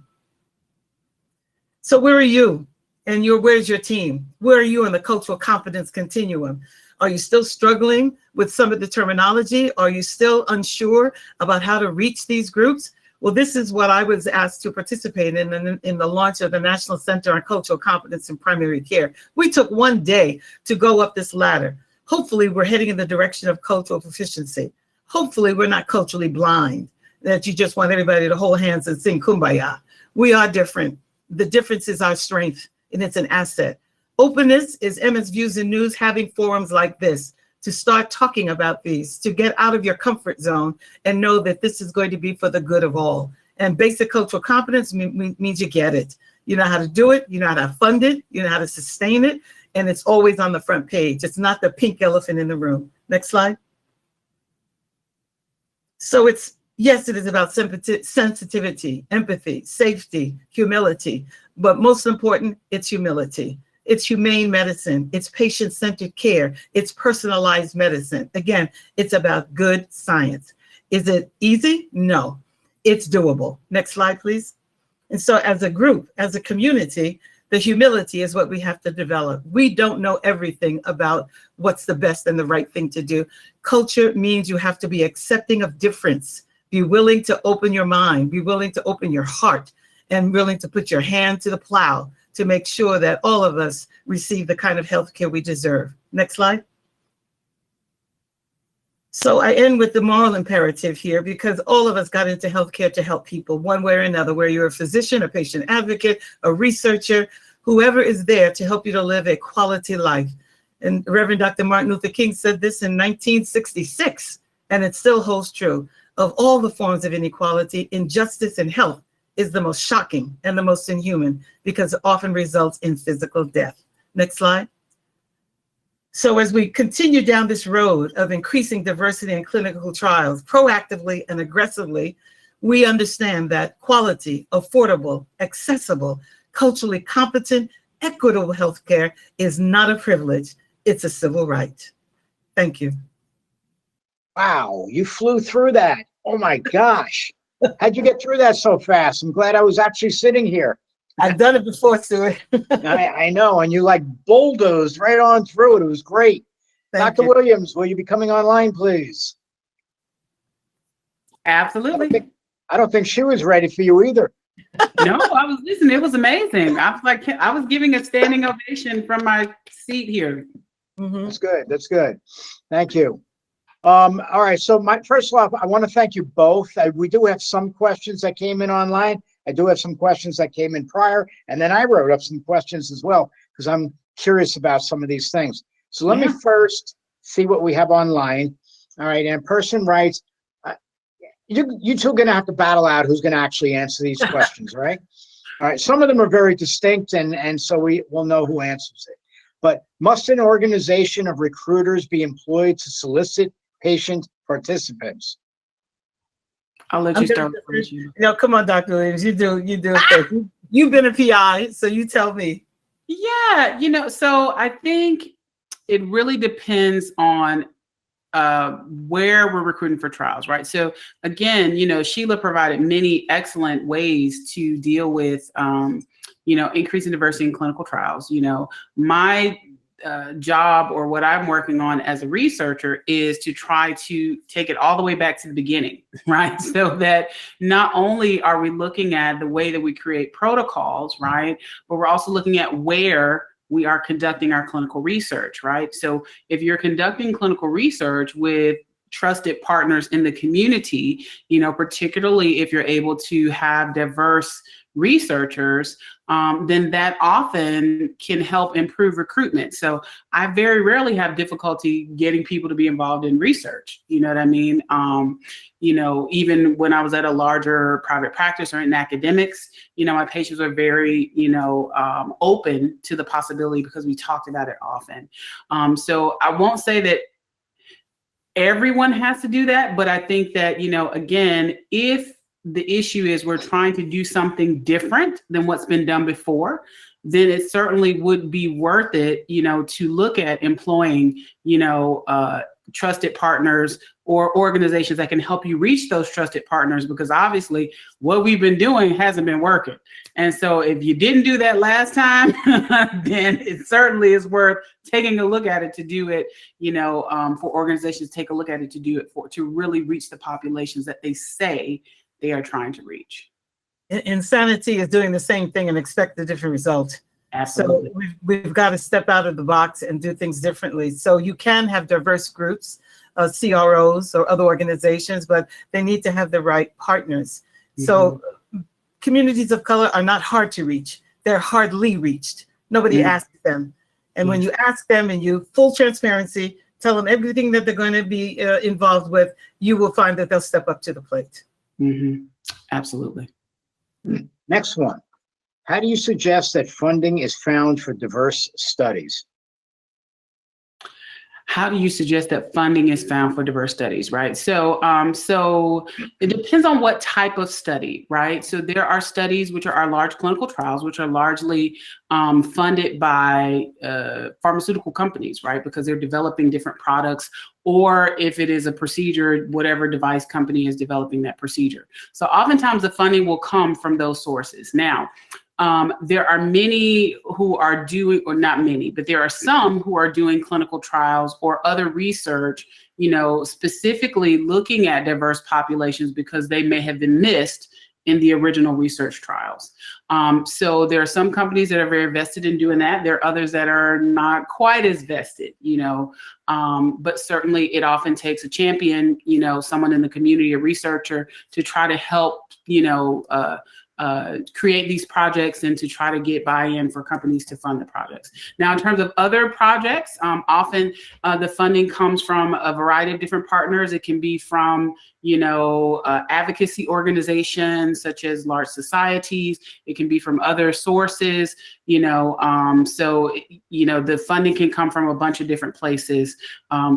So where are you? And where's your team? Where are you in the cultural competence continuum? Are you still struggling with some of the terminology? Are you still unsure about how to reach these groups? Well, this is what I was asked to participate in the launch of the National Center on Cultural Competence in Primary Care. We took one day to go up this ladder. Hopefully, we're heading in the direction of cultural proficiency. Hopefully, we're not culturally blind, that you just want everybody to hold hands and sing Kumbaya. We are different. The difference is our strength, and it's an asset. Openness is MS Views and News having forums like this to start talking about these, to get out of your comfort zone and know that this is going to be for the good of all. And basic cultural competence means you get it. You know how to do it, you know how to fund it, you know how to sustain it, and it's always on the front page. It's not the pink elephant in the room. Next slide. So yes, it is about sensitivity, empathy, safety, humility, but most important, it's humility. It's humane medicine. It's patient-centered care. It's personalized medicine. Again, it's about good science. Is it easy? No, it's doable. Next slide, please. And so as a group, as a community, the humility is what we have to develop. We don't know everything about what's the best and the right thing to do. Culture means you have to be accepting of difference, be willing to open your mind, be willing to open your heart, and willing to put your hand to the plow to make sure that all of us receive the kind of healthcare we deserve. Next slide. So I end with the moral imperative here, because all of us got into healthcare to help people one way or another, where you're a physician, a patient advocate, a researcher, whoever is there to help you to live a quality life. And Reverend Dr. Martin Luther King said this in 1966, and it still holds true. Of all the forms of inequality, injustice in health is the most shocking and the most inhuman, because it often results in physical death. Next slide. So as we continue down this road of increasing diversity in clinical trials, proactively and aggressively, we understand that quality, affordable, accessible, culturally competent, equitable healthcare is not a privilege, it's a civil right. Thank you. Wow, you flew through that. Oh my gosh. How'd you get through that so fast? I'm glad I was actually sitting here. I've done it before, Stuart. I know, and you like bulldozed right on through it. It was great. Thank Dr. you. Williams, will you be coming online, please? Absolutely. I don't think she was ready for you either. No, I was listening. It was amazing. I was like, I was giving a standing ovation from my seat here. Mhm. That's good. That's good. Thank you. All right. So first of all, I want to thank you both. We do have some questions that came in online. I do have some questions that came in prior, and then I wrote up some questions as well, because I'm curious about some of these things. So let me first see what we have online. All right. And a person writes, you two are going to have to battle out who's going to actually answer these questions, right? All right. Some of them are very distinct, and so we will know who answers it. But must an organization of recruiters be employed to solicit patient participants? I'll let you start. No, come on, Dr. Williams. You do it. You've been a PI, so you tell me. Yeah, so I think it really depends on where we're recruiting for trials, right? So again, Sheila provided many excellent ways to deal with, increasing diversity in clinical trials. My job, or what I'm working on as a researcher, is to try to take it all the way back to the beginning, right? So that not only are we looking at the way that we create protocols, right, but we're also looking at where we are conducting our clinical research, right? So if you're conducting clinical research with trusted partners in the community, particularly if you're able to have diverse researchers, then that often can help improve recruitment. So I very rarely have difficulty getting people to be involved in research. You know what I mean? Even when I was at a larger private practice or in academics, my patients are very, open to the possibility, because we talked about it often. So I won't say that everyone has to do that, but I think that, again, if the issue is we're trying to do something different than what's been done before, then it certainly would be worth it, to look at employing, trusted partners or organizations that can help you reach those trusted partners, because obviously what we've been doing hasn't been working. And so if you didn't do that last time, then it certainly is worth taking a look at it to do it, for organizations to take a look at it to do it to really reach the populations that they say they are trying to reach. Insanity is doing the same thing and expect a different result. Absolutely. So we've got to step out of the box and do things differently. So you can have diverse groups, CROs or other organizations, but they need to have the right partners. Mm-hmm. So communities of color are not hard to reach. They're hardly reached. Nobody asks them. And when you ask them and you full transparency, tell them everything that they're going to be involved with, you will find that they'll step up to the plate. Mm-hmm. Absolutely. Next one. How do you suggest that funding is found for diverse studies? how do you suggest that funding is found for diverse studies, right? So it depends on what type of study, right? So there are studies which are our large clinical trials, which are largely funded by pharmaceutical companies, right? Because they're developing different products, or if it is a procedure, whatever device company is developing that procedure. So oftentimes the funding will come from those sources. Now, there are many who are doing, or not many, but there are some who are doing clinical trials or other research, specifically looking at diverse populations because they may have been missed in the original research trials. So there are some companies that are very vested in doing that. There are others that are not quite as vested, but certainly it often takes a champion, someone in the community, a researcher, to try to help, create these projects and to try to get buy-in for companies to fund the projects. Now, in terms of other projects, often the funding comes from a variety of different partners. It can be from, advocacy organizations such as large societies. It can be from other sources, so, the funding can come from a bunch of different places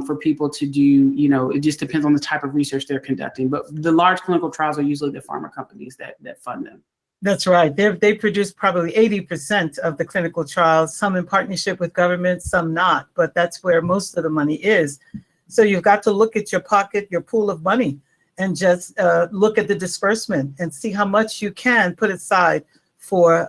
for people to do, it just depends on the type of research they're conducting. But the large clinical trials are usually the pharma companies that fund them. That's right. They produce probably 80% of the clinical trials, some in partnership with government, some not, but that's where most of the money is. So you've got to look at your pocket, your pool of money, and just look at the disbursement and see how much you can put aside for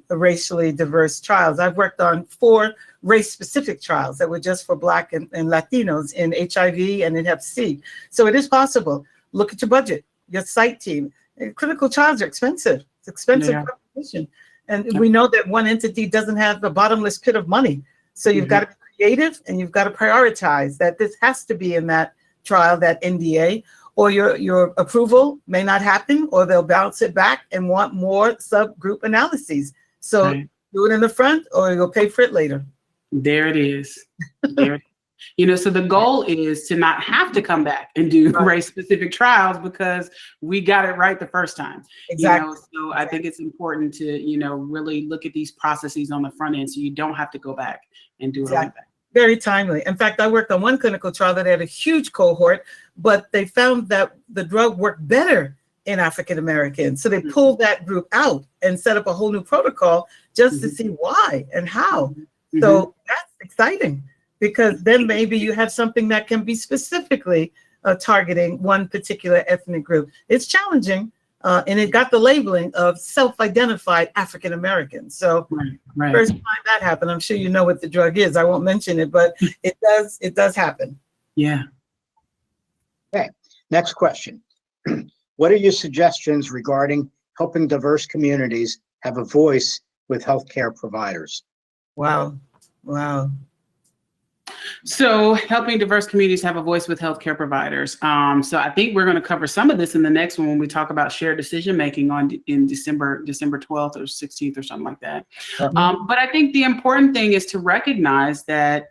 racially diverse trials. I've worked on 4 race-specific trials that were just for Black and Latinos in HIV and in Hep C. So it is possible. Look at your budget, your site team. Clinical trials are expensive. It's expensive proposition. And we know that one entity doesn't have a bottomless pit of money. So you've got to be creative and you've got to prioritize that this has to be in that trial, that NDA, or your approval may not happen, or they'll bounce it back and want more subgroup analyses. So do it in the front or you'll pay for it later. There it is. So the goal is to not have to come back and do race-specific trials because we got it right the first time. Exactly. So I think it's important to, really look at these processes on the front end so you don't have to go back and do it all back. Very timely. In fact, I worked on one clinical trial that had a huge cohort, but they found that the drug worked better in African Americans. So they pulled that group out and set up a whole new protocol just to see why and how. So that's exciting, because then maybe you have something that can be specifically targeting one particular ethnic group. It's challenging, and it got the labeling of self-identified African Americans. So first time that happened, I'm sure you know what the drug is. I won't mention it, but it does happen. Yeah. Okay, next question. What are your suggestions regarding helping diverse communities have a voice with healthcare providers? Wow. So helping diverse communities have a voice with healthcare providers. So I think we're going to cover some of this in the next one when we talk about shared decision-making in December 12th or 16th or something like that. But I think the important thing is to recognize that,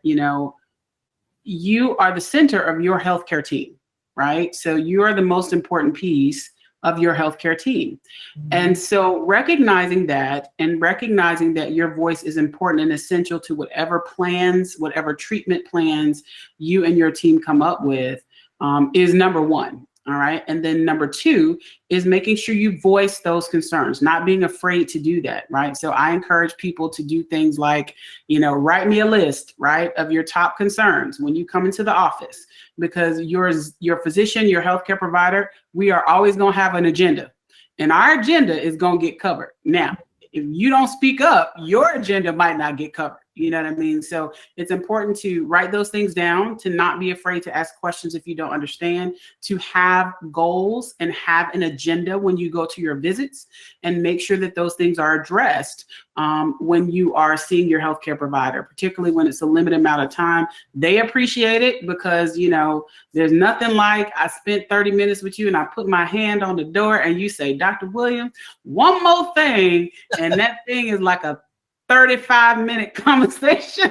you are the center of your healthcare team, right? So you are the most important piece of your healthcare team. And so recognizing that and recognizing that your voice is important and essential to whatever plans, whatever treatment plans you and your team come up with is number one. All right. And then number 2 is making sure you voice those concerns, not being afraid to do that. Right. So I encourage people to do things like, write me a list, right, of your top concerns when you come into the office, because your physician, your healthcare provider, we are always going to have an agenda, and our agenda is going to get covered. Now, if you don't speak up, your agenda might not get covered. You know what I mean? So it's important to write those things down, to not be afraid to ask questions if you don't understand, to have goals and have an agenda when you go to your visits, and make sure that those things are addressed when you are seeing your healthcare provider, particularly when it's a limited amount of time. They appreciate it because, there's nothing like I spent 30 minutes with you and I put my hand on the door and you say, Dr. Williams, one more thing. And that thing is like a 35-minute conversation.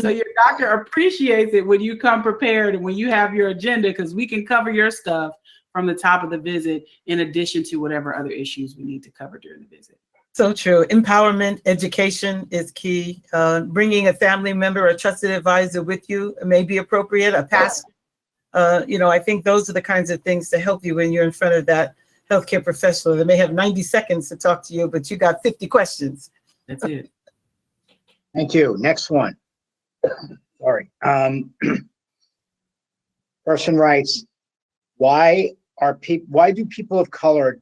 So your doctor appreciates it when you come prepared and when you have your agenda, because we can cover your stuff from the top of the visit in addition to whatever other issues we need to cover during the visit. So true. Empowerment, education is key. Bringing a family member, a trusted advisor with you may be appropriate, a pastor. I think those are the kinds of things to help you when you're in front of that healthcare professional. They may have 90 seconds to talk to you, but you got 50 questions. That's it. Thank you. Next one. Sorry. Person writes, why do people of color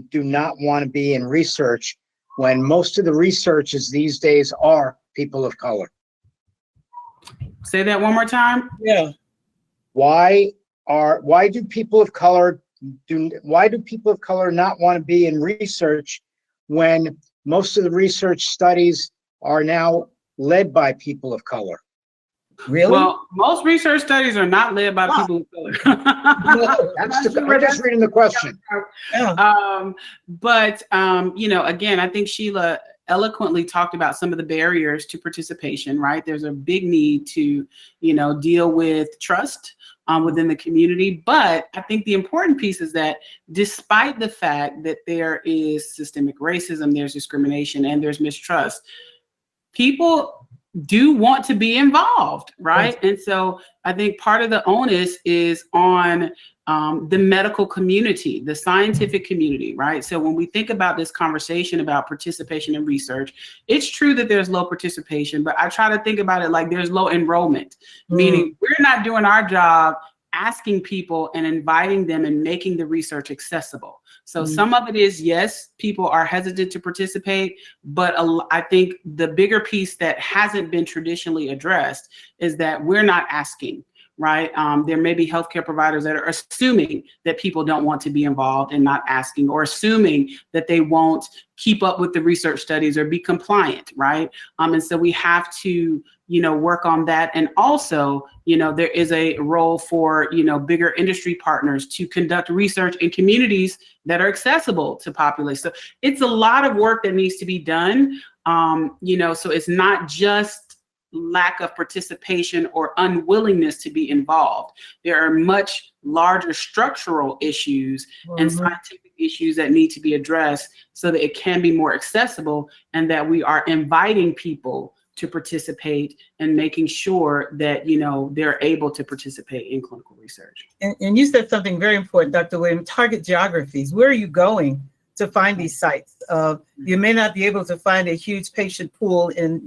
do not want to be in research when most of the researchers these days are people of color? Say that one more time. Yeah. Why do people of color not want to be in research when most of the research studies are now led by people of color? Really? Well, most research studies are not led by people of color. I'm just reading the question. Yeah. Again, I think Sheila eloquently talked about some of the barriers to participation, right? There's a big need to, deal with trust within the community. But I think the important piece is that despite the fact that there is systemic racism, there's discrimination, and there's mistrust, people do want to be involved, right? Yes. And so I think part of the onus is on the medical community, the scientific community, right? So when we think about this conversation about participation in research, it's true that there's low participation, but I try to think about it like there's low enrollment, meaning we're not doing our job asking people and inviting them and making the research accessible. So some of it is, yes, people are hesitant to participate, but I think the bigger piece that hasn't been traditionally addressed is that we're not asking, right? There may be healthcare providers that are assuming that people don't want to be involved and not asking, or assuming that they won't keep up with the research studies or be compliant, right? And so we have to, work on that. And also, there is a role for, bigger industry partners to conduct research in communities that are accessible to populace. So it's a lot of work that needs to be done. So it's not just lack of participation or unwillingness to be involved. There are much larger structural issues and scientific issues that need to be addressed so that it can be more accessible, and that we are inviting people to participate and making sure that, they're able to participate in clinical research. And you said something very important, Dr. Williams, target geographies. Where are you going to find these sites? You may not be able to find a huge patient pool in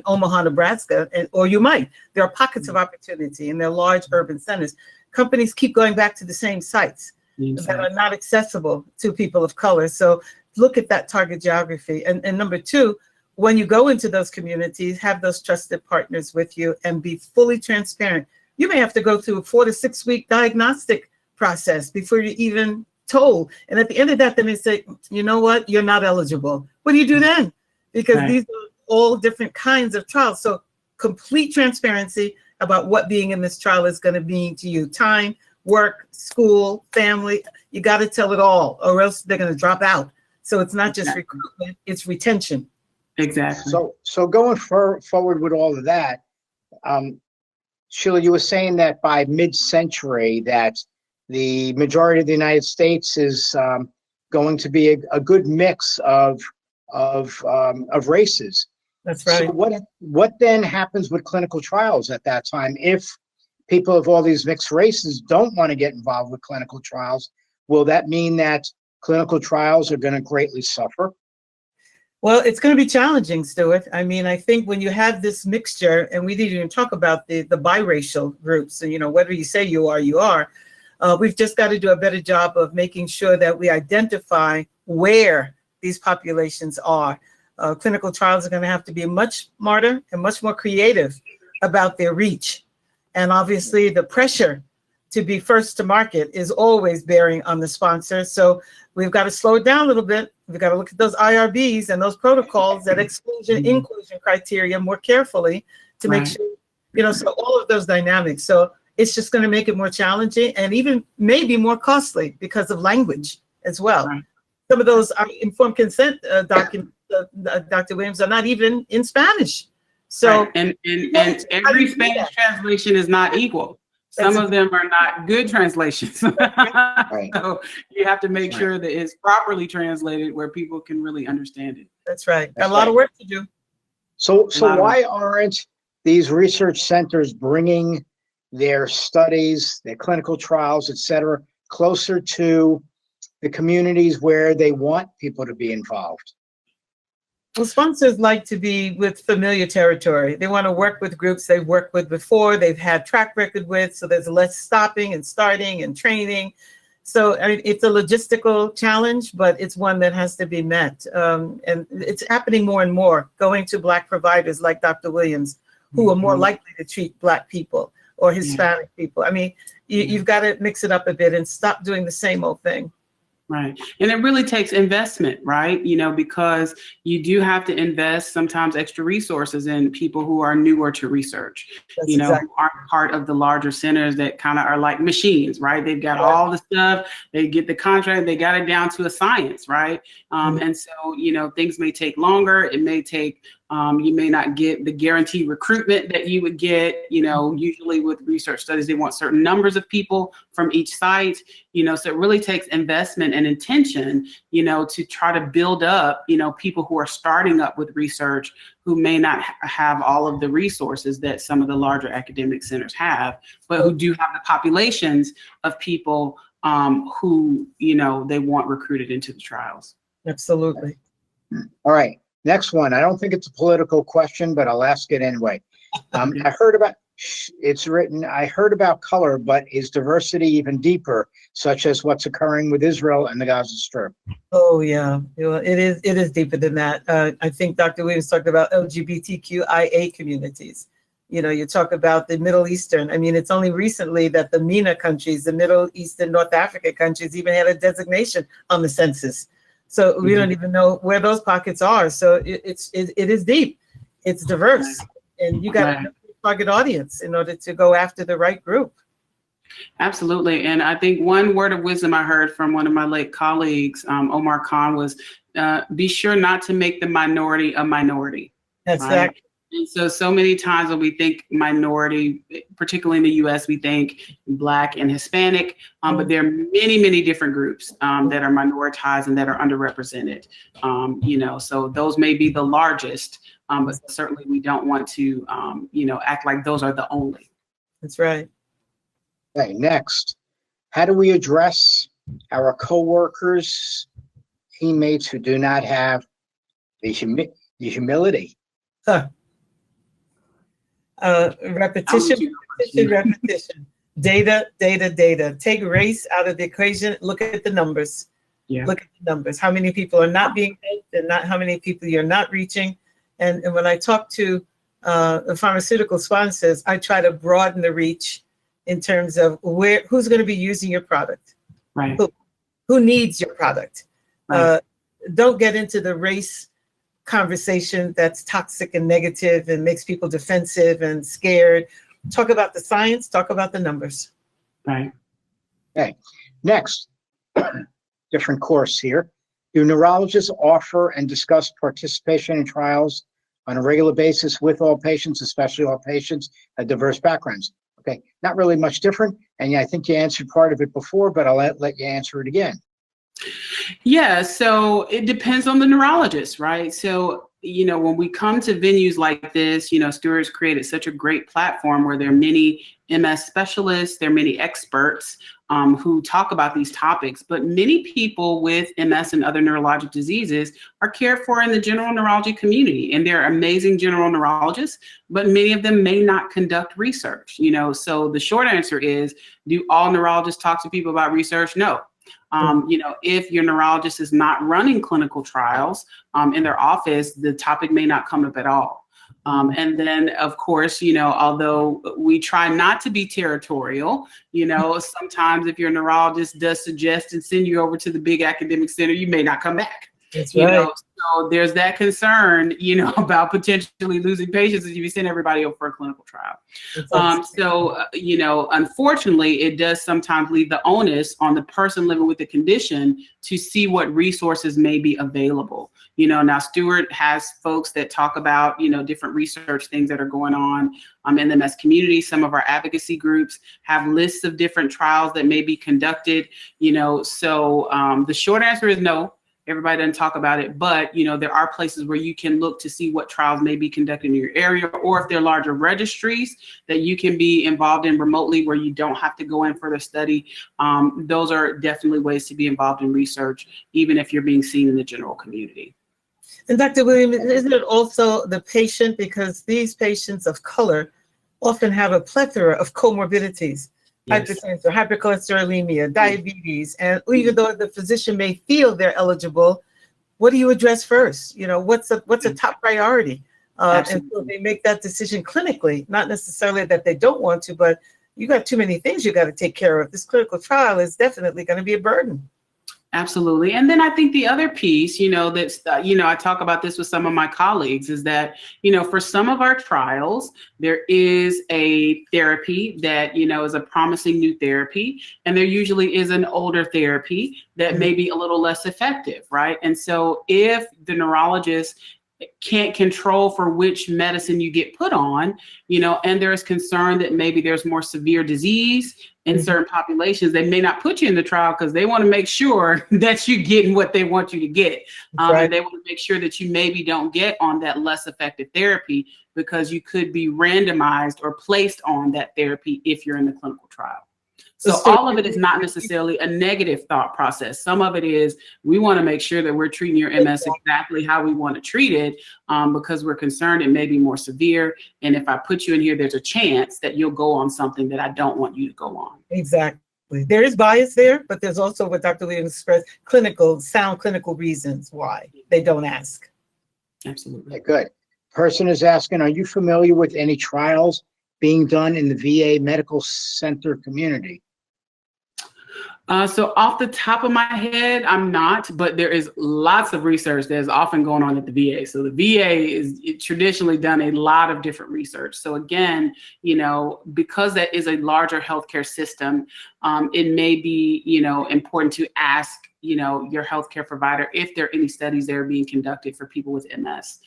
Omaha, Nebraska, or you might. There are pockets of opportunity in their large urban centers. Companies keep going back to the same sites that are not accessible to people of color. So look at that target geography. And number two, when you go into those communities, have those trusted partners with you and be fully transparent. You may have to go through a 4 to 6 week diagnostic process before you're even told. And at the end of that, then they say, you know what, you're not eligible. What do you do then? Because these are all different kinds of trials. So complete transparency about what being in this trial is going to mean to you. Time, work, school, family. You got to tell it all, or else they're going to drop out. So it's not just recruitment, it's retention. Exactly. So going forward with all of that, Sheila, you were saying that by mid-century that the majority of the United States is going to be a good mix of races. That's right. So what then happens with clinical trials at that time? If people of all these mixed races don't want to get involved with clinical trials, will that mean that clinical trials are going to greatly suffer? Well, it's going to be challenging, Stuart. I mean, I think when you have this mixture, and we didn't even talk about the biracial groups, and whether you say you are, we've just got to do a better job of making sure that we identify where these populations are. Clinical trials are going to have to be much smarter and much more creative about their reach. And obviously the pressure to be first to market is always bearing on the sponsor. So we've got to slow it down a little bit. We've got to look at those IRBs and those protocols, that exclusion, inclusion criteria more carefully to make sure, so all of those dynamics. So it's just going to make it more challenging and even maybe more costly because of language as well. Right. Some of those informed consent documents, Dr. Williams, are not even in Spanish. So and every Spanish translation is not equal. Some of them are not good translations. Right. So you have to make That's sure that it's properly translated where people can really understand it. That's right. Got That's a lot of right. work to do. So Lot of why aren't these research centers bringing their studies, their clinical trials, et cetera, closer to the communities where they want people to be involved? Well, sponsors like to be with familiar territory. They want to work with groups they've worked with before, they've had track record with, so there's less stopping and starting and training. So I mean, it's a logistical challenge, but it's one that has to be met. And it's happening more and more, going to Black providers like Dr. Williams, who are more likely to treat Black people or Hispanic people. I mean, you've got to mix it up a bit and stop doing the same old thing. Right. And it really takes investment, right? You know, because you do have to invest sometimes extra resources in people who are newer to research, That's you know, exactly. who aren't part of the larger centers that kind of are like machines, right? They've got all the stuff, they get the contract, they got it down to a science, right? And so, you know, things may take longer. It may take, you may not get the guaranteed recruitment that you would get, you know, usually with research studies, they want certain numbers of people from each site, you know, so it really takes investment and intention, you know, to try to build up, you know, people who are starting up with research who may not have all of the resources that some of the larger academic centers have, but who do have the populations of people who, you know, they want recruited into the trials. Absolutely. All right, next one. I don't think it's a political question, but I'll ask it anyway. I heard about, it's written, I heard about color, but is diversity even deeper, such as what's occurring with Israel and the Gaza Strip? Oh yeah, it is deeper than that. I think Dr. Williams talked about LGBTQIA communities. You know, you talk about the Middle Eastern. I mean, it's only recently that the MENA countries, the Middle East and North Africa countries, even had a designation on the census. So we don't even know where those pockets are. So it is deep, it's diverse, and you got to target audience in order to go after the right group. Absolutely. And I think one word of wisdom I heard from one of my late colleagues, Omar Khan, was be sure not to make the minority a minority. That's right? right. And so many times when we think minority, particularly in the US, we think Black and Hispanic, but there are many, many different groups that are minoritized and that are underrepresented. You know, so those may be the largest, but certainly we don't want to, you know, act like those are the only. That's right. Okay, next. How do we address our coworkers, teammates who do not have the humility? Repetition. Data. Take race out of the equation. Look at the numbers. Yeah. Look at the numbers. How many people are not being helped and not how many people you're not reaching. And when I talk to the pharmaceutical sponsors, I try to broaden the reach in terms of who's going to be using your product. Right. Who needs your product. Right. Don't get into the race conversation that's toxic and negative and makes people defensive and scared. Talk about the science, talk about the numbers. Right. Okay, next, different course here. Do neurologists offer and discuss participation in trials on a regular basis with all patients, especially all patients of diverse backgrounds? Okay, not really much different. And yeah, I think you answered part of it before, but I'll let you answer it again. Yeah, so it depends on the neurologist, right? So, you know, when we come to venues like this, you know, Stuart's created such a great platform where there are many MS specialists, there are many experts who talk about these topics, but many people with MS and other neurologic diseases are cared for in the general neurology community, and they're amazing general neurologists, but many of them may not conduct research, you know, so the short answer is, do all neurologists talk to people about research? No. You know, if your neurologist is not running clinical trials in their office, the topic may not come up at all. And then, of course, you know, although we try not to be territorial, you know, sometimes if your neurologist does suggest and send you over to the big academic center, you may not come back. That's You right. know, so there's that concern, you know, about potentially losing patients if you send everybody over for a clinical trial. You know, unfortunately, it does sometimes leave the onus on the person living with the condition to see what resources may be available. You know, now Stewart has folks that talk about, you know, different research things that are going on in the MS community. Some of our advocacy groups have lists of different trials that may be conducted, you know, so the short answer is no. Everybody doesn't talk about it, but you know, there are places where you can look to see what trials may be conducted in your area, or if there are larger registries that you can be involved in remotely where you don't have to go in for the study. Those are definitely ways to be involved in research, even if you're being seen in the general community. And Dr. Williams, isn't it also the patient, because these patients of color often have a plethora of comorbidities? Yes. Hypertension, hypercholesterolemia, diabetes, and even though the physician may feel they're eligible, what do you address first? You know, what's a top priority? And so they make that decision clinically, not necessarily that they don't want to, but you got too many things you got to take care of. This clinical trial is definitely going to be a burden. Absolutely. And then I think the other piece, you know, that's, you know, I talk about this with some of my colleagues is that, you know, for some of our trials, there is a therapy that, you know, is a promising new therapy. And there usually is an older therapy that may be a little less effective, right? And so if the neurologist can't control for which medicine you get put on, you know, and there's concern that maybe there's more severe disease in certain populations, they may not put you in the trial because they want to make sure that you're getting what they want you to get. Right. And they want to make sure that you maybe don't get on that less effective therapy because you could be randomized or placed on that therapy if you're in the clinical trial. So all of it is not necessarily a negative thought process. Some of it is we want to make sure that we're treating your MS exactly how we want to treat it because we're concerned it may be more severe. And if I put you in here, there's a chance that you'll go on something that I don't want you to go on. Exactly. There is bias there, but there's also what Dr. Williams expressed, sound clinical reasons why they don't ask. Absolutely. Okay, good. Person is asking, are you familiar with any trials being done in the VA medical center community? So off the top of my head, I'm not, but there is lots of research that is often going on at the VA. So the VA is traditionally done a lot of different research. So again, you know, because that is a larger healthcare system, it may be, you know, important to ask, you know, your healthcare provider if there are any studies that are being conducted for people with MS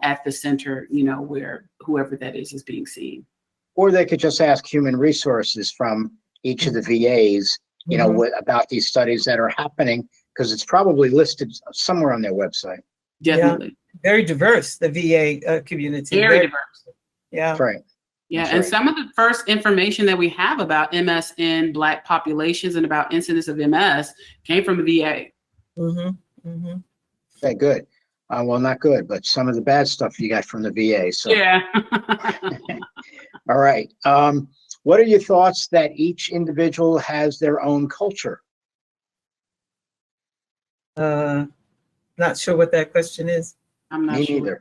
at the center, you know, where whoever that is being seen. Or they could just ask human resources from each of the VAs, you know, about these studies that are happening, because it's probably listed somewhere on their website. Definitely. Yeah. Very diverse, the VA community. Very diverse. Yeah. That's right. Yeah, That's and right. some of the first information that we have about MS in Black populations and about incidence of MS came from the VA. Okay, good. Well, not good, but some of the bad stuff you got from the VA. So. Yeah. All right. What are your thoughts that each individual has their own culture? Not sure what that question is. I'm not Me sure. neither.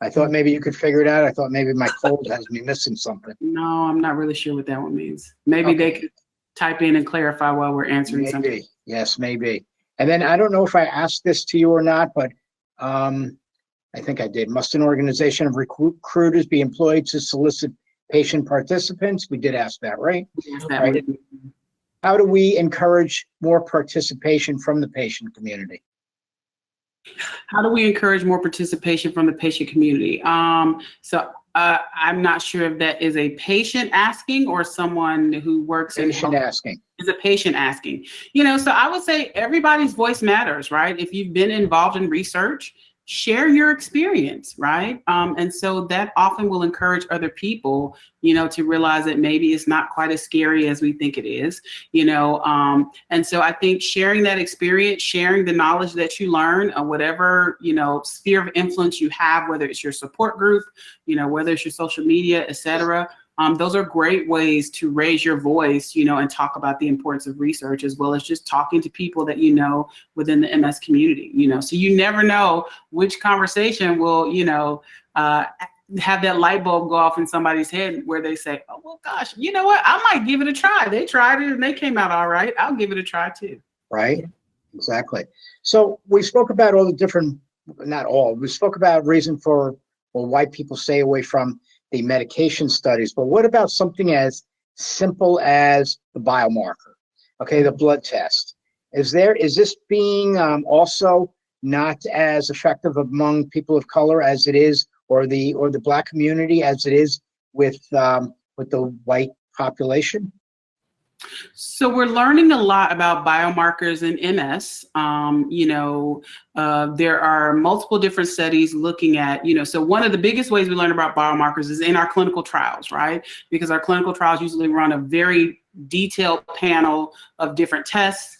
I thought maybe you could figure it out. I thought maybe my cold has me missing something. No, I'm not really sure what that one means. Maybe Okay. they could type in and clarify while we're answering something. Maybe. Yes, maybe. And then I don't know if I asked this to you or not, but I think I did. Must an organization of recruiters be employed to solicit patient participants? We did ask that, right? Yes, that Right. one. How do we encourage more participation from the patient community? How do we encourage more participation from the patient community? So I'm not sure if that is a patient asking or someone who works in Patient health. asking. Is a patient asking. You know, so I would say everybody's voice matters, right? If you've been involved in research, share your experience, right? And so that often will encourage other people, you know, to realize that maybe it's not quite as scary as we think it is, you know. And so I think sharing that experience, sharing the knowledge that you learn on whatever, you know, sphere of influence you have, whether it's your support group, you know, whether it's your social media, et cetera, those are great ways to raise your voice, you know, and talk about the importance of research, as well as just talking to people that you know within the MS community, you know. So you never know which conversation will, you know, have that light bulb go off in somebody's head where they say, oh, well, gosh, you know what? I might give it a try. They tried it and they came out all right. I'll give it a try too. Right? Exactly. So we spoke about all the different, not all, we spoke about reason for, well, why people stay away from the medication studies, but what about something as simple as the biomarker? Okay, the blood test. Is this being also not as effective among people of color as it is, or the Black community as it is with the white population? So we're learning a lot about biomarkers in MS. There are multiple different studies looking at, so one of the biggest ways we learn about biomarkers is in our clinical trials, right? Because our clinical trials usually run a very detailed panel of different tests.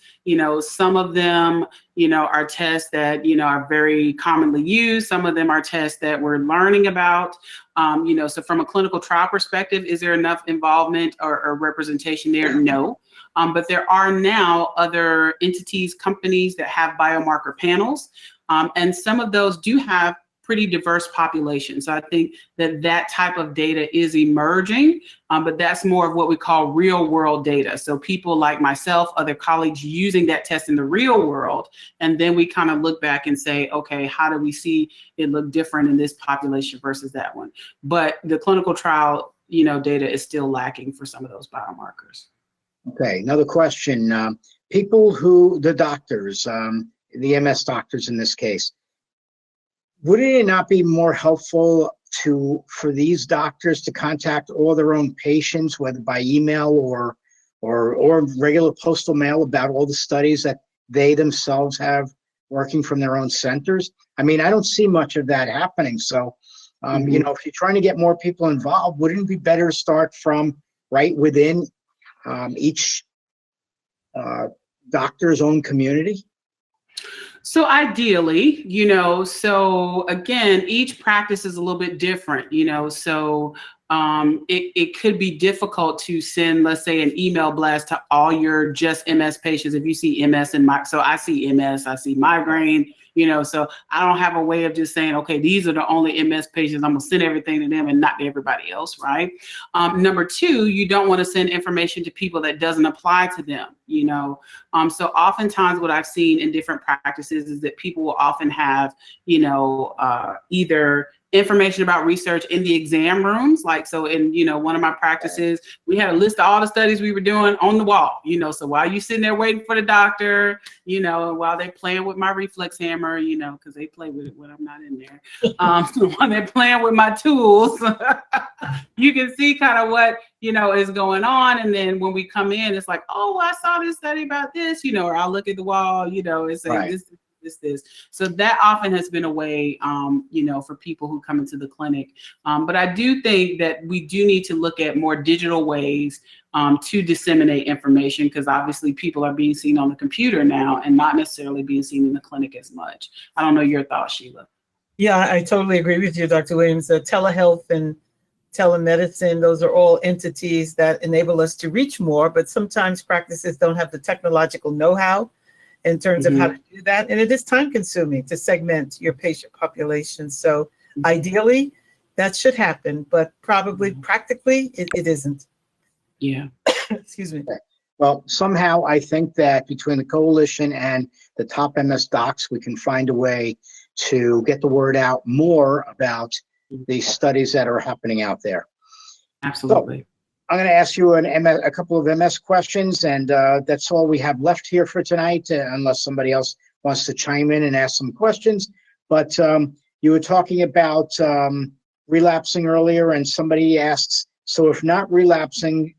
Some of them, are tests that, are very commonly used. Some of them are tests that we're learning about. So from a clinical trial perspective, is there enough involvement or representation there? No. But there are now other entities, companies that have biomarker panels. And some of those do have pretty diverse populations. So I think that type of data is emerging, but that's more of what we call real world data. So people like myself, other colleagues using that test in the real world. And then we kind of look back and say, okay, how do we see it look different in this population versus that one? But the clinical trial, data is still lacking for some of those biomarkers. Okay, another question. The doctors, the MS doctors in this case, would it not be more helpful for these doctors to contact all their own patients, whether by email or regular postal mail, about all the studies that they themselves have working from their own centers? I mean, I don't see much of that happening. So, if you're trying to get more people involved, wouldn't it be better to start from right within each doctor's own community? So ideally, so again, each practice is a little bit different, so it could be difficult to send, let's say, an email blast to all your just MS patients. If you see MS so I see MS, I see migraine, so I don't have a way of just saying, okay, these are the only MS patients. I'm gonna send everything to them and not to everybody else, right? Number two, you don't want to send information to people that doesn't apply to them, So oftentimes what I've seen in different practices is that people will often have, either information about research in the exam rooms. Like, so in, one of my practices, we had a list of all the studies we were doing on the wall, so while you sitting there waiting for the doctor, while they're playing with my reflex hammer, because they play with it when I'm not in there. So while they're playing with my tools, you can see kind of what, is going on. And then when we come in, it's like, oh, I saw this study about this, or I'll look at the wall, and say, right. this. So that often has been a way, for people who come into the clinic. But I do think that we do need to look at more digital ways to disseminate information, because obviously people are being seen on the computer now and not necessarily being seen in the clinic as much. I don't know your thoughts, Sheila. Yeah, I totally agree with you, Dr. Williams. Telehealth and telemedicine, those are all entities that enable us to reach more, but sometimes practices don't have the technological know-how in terms of how to do that. And it is time consuming to segment your patient population. So ideally that should happen, but probably practically it isn't. Yeah. Excuse me. Well, somehow I think that between the coalition and the top MS docs, we can find a way to get the word out more about the studies that are happening out there. Absolutely. So, I'm going to ask you a couple of MS questions, and that's all we have left here for tonight, unless somebody else wants to chime in and ask some questions. But you were talking about relapsing earlier, and somebody asks, so if not relapsing,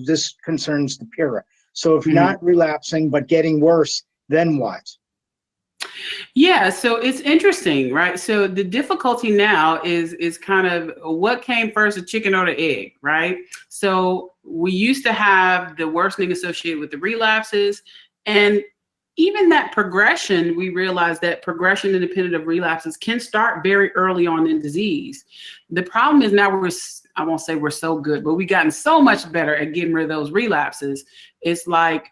this concerns the PIRA. So if not relapsing but getting worse, then what? Yeah, so it's interesting, right? So the difficulty now is kind of what came first, the chicken or the egg, right? So we used to have the worsening associated with the relapses, and even that progression, we realized that progression independent of relapses can start very early on in disease. The problem is now I won't say we're so good, but we've gotten so much better at getting rid of those relapses. It's like,